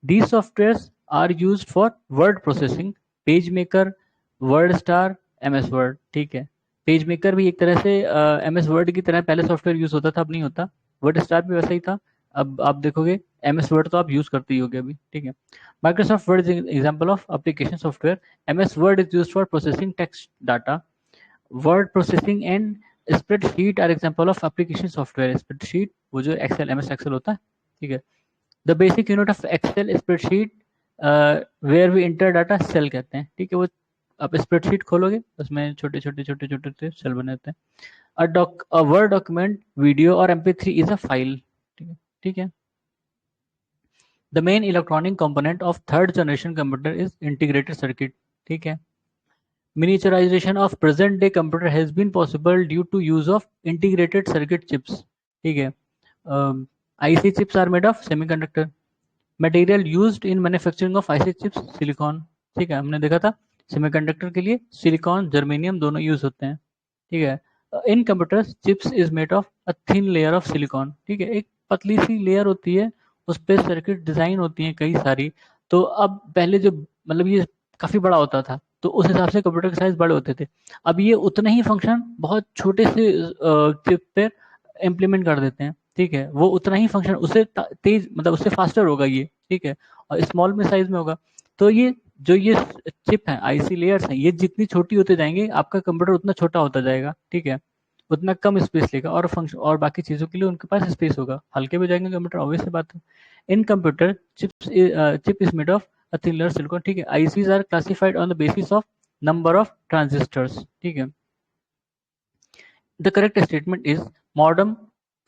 These softwares are used for word processing, PageMaker, WordStar, MS Word, ठीक है। PageMaker भी एक तरह से MS Word की तरह पहले सॉफ्टवेयर यूज होता था, अब नहीं होता। WordStar भी वैसा ही था, अब आप देखोगे MS Word तो आप यूज करते ही होगे अभी, ठीक है। Microsoft Word is an example of application software. MS Word is used for processing text data. Word processing and spreadsheet are example of application software. Spreadsheet वो जो Excel MS Excel होता है, ठीक है। The basic unit of Excel spreadsheet where we enter data cell कहते हैं, ठीक है। वो आप स्प्रेडशीट खोलोगे उसमें छोटे छोटे छोटे छोटे सेल बने होते हैं। अ वर्ड डॉक्यूमेंट वीडियो और MP3 इज अ फाइल, ठीक है, ठीक है। The main electronic component of third generation computer is integrated circuit, ठीक है। Miniaturization of present day computer has been possible due to use of integrated circuit chips, ठीक है। IC chips are made of semiconductor. Material used in manufacturing of IC chips silicon, ठीक है, हमने देखा था semiconductor के लिए सिलिकॉन जर्मेनियम दोनों यूज होते हैं, ठीक है। In computers chips is made of a thin layer of silicon, ठीक है, एक पतली सी लेयर होती है, उस पर सर्किट डिजाइन होती है कई सारी। तो अब पहले जो मतलब ये काफी बड़ा होता था तो उस हिसाब से कंप्यूटर के साइज बड़े होते थे, अब ये उतना ही फंक्शन बहुत छोटे से चिप पे इम्प्लीमेंट कर देते हैं, ठीक है। वो उतना ही फंक्शन उससे तेज मतलब उससे फास्टर होगा ये, ठीक है, और स्मॉल में साइज में होगा। तो ये जो ये चिप है आईसी लेयर्स हैं ये जितनी छोटी होते जाएंगे आपका कंप्यूटर उतना छोटा होता जाएगा, ठीक है, उतना कम स्पेस लेगा और फंक्शन और बाकी चीजों के लिए उनके पास स्पेस होगा, हल्के भी जाएंगे कंप्यूटर, ऑब्वियस सी बात है। In computer chip is made of a thin layer silicon, ठीक है। ICs are classified on the basis of number of transistors, ठीक है। The correct statement is modem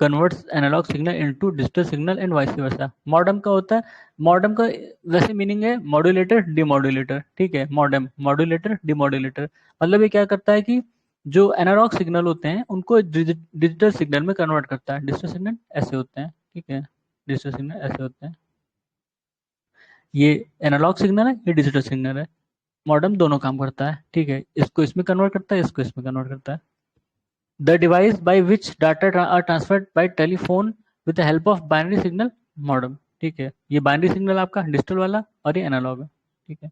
converts analogue signal into digital signal and vice versa. Modem का होता है, modern का वैसे meaning है मॉड्यूलेटर डिमॉड्यूलेटर, ठीक है। मॉडर्न मॉड्यूलेटर डिमॉड्यूलेटर मतलब ये क्या करता है कि जो एनालॉग सिग्नल होते हैं उनको डिजिटल सिग्नल में कन्वर्ट करता है। डिजिटल सिग्नल ऐसे होते हैं, ठीक है, डिजिटल सिग्नल ऐसे होते हैं। ये एनालॉग सिग्नल है, ये डिजिटल सिग्नल है। मॉडेम दोनों काम करता है, ठीक है, इसको इसमें कन्वर्ट करता है, इसको इसमें कन्वर्ट करता है। The device by which data are transferred by telephone with the help of binary signal modem, ठीक है। ये बाइनरी सिग्नल आपका डिजिटल वाला और ये एनालॉग है, ठीक है।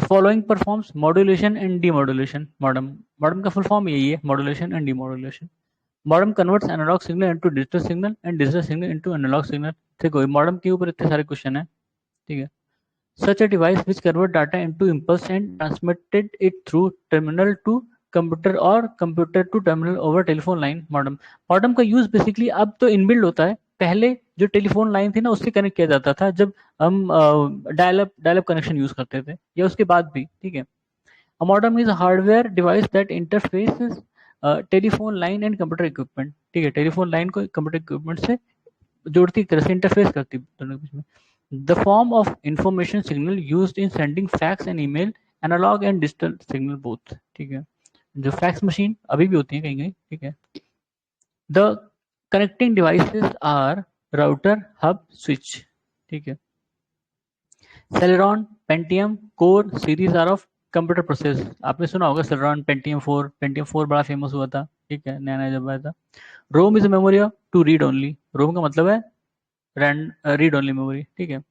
Following performs modulation and demodulation modem. Modem का फुल फॉर्म यही है, modulation and demodulation. Modem converts analogue signal into digital signal and digital signal into analogue signal. देखो मॉडेम के ऊपर इतने सारे क्वेश्चन है, ठीक है। Such a device which convert data into impulse and transmitted it through terminal to computer or computer to terminal over telephone line modem। Modem का use basically अब तो इनबिल्ड होता है, पहले जो टेलीफोन लाइन थी ना उससे कनेक्ट किया जाता था जब हम डायल अप कनेक्शन यूज करते थे, या उसके बाद भी, ठीक है। A modem is a hardware device that interfaces telephone line and computer equipment, ठीक है, टेलीफोन लाइन को कंप्यूटर इक्विपमेंट से जोड़ती, एक तरह से इंटरफेस करती दोनों के बीच में। The form of information signal used in sending fax and email, analogue and digital signal both, ठीक है। जो फैक्स मशीन अभी भी होती है कहीं कहीं, ठीक है। The connecting devices are router, hub, switch, ठीक है। Celeron, Pentium, Core series are of computer process. आपने सुना होगा सेलेरॉन, पेंटियम 4 बड़ा फेमस हुआ था, ठीक है, नया नया जब आया था। ROM is memory to read only. ROM का मतलब है रीड ओनली मेमोरी, ठीक है।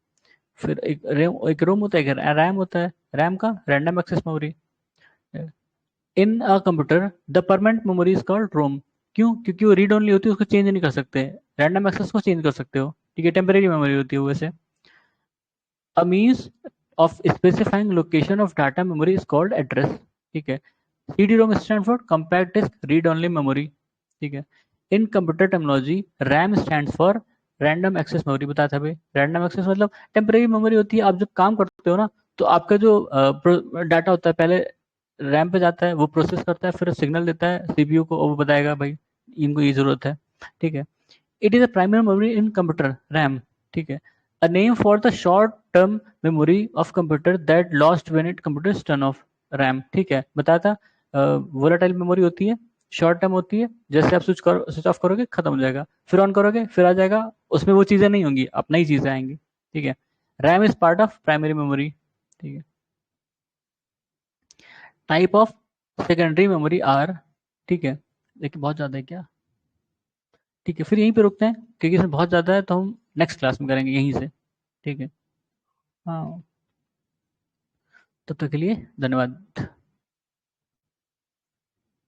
फिर एक रोम होता है, एक रैम होता है। रैम का random access memory. In a computer the permanent memory is called ROM. क्यों? क्योंकि वो रीड ओनली होती है, उसको चेंज नहीं कर सकते। रैंडम एक्सेस को चेंज कर सकते हो, ठीक है, टेम्परेरी मेमोरी होती है वो वैसे। A means of specifying location of data memory is called address, ठीक है। CD ROM stand for compact disk read only memory, ठीक है। In computer technology RAM stand for random access memory. बताया था भाई, रैंडम एक्सेस मतलब temporary memory होती है। आप जब काम करते हो ना, तो आपका जो डाटा होता है पहले रैम पे जाता है, वो प्रोसेस करता है, फिर सिग्नल देता है सीपीयू को, और वो बताएगा भाई इनको ये जरूरत है, ठीक है। It is a primary memory in computer, RAM, ठीक है। A name for the short term memory of computer that lost when it computer turn off, RAM, ठीक है। बताया था वोलेटाइल मेमोरी होती है, शॉर्ट टर्म होती है, जैसे आप स्विच ऑफ करोगे खत्म हो जाएगा, फिर ऑन करोगे फिर आ जाएगा, उसमें वो चीजें नहीं होंगी, अब नई चीजें आएंगी, ठीक है। RAM is part of primary memory, ठीक है। Type of secondary memory are, ठीक है। देखिए बहुत ज्यादा है क्या, ठीक है, फिर यहीं पे रुकते हैं क्योंकि इसमें बहुत ज़्यादा है, तो हम नेक्स्ट क्लास में करेंगे यहीं से, ठीक है। हाँ, तब तक के लिए धन्यवाद।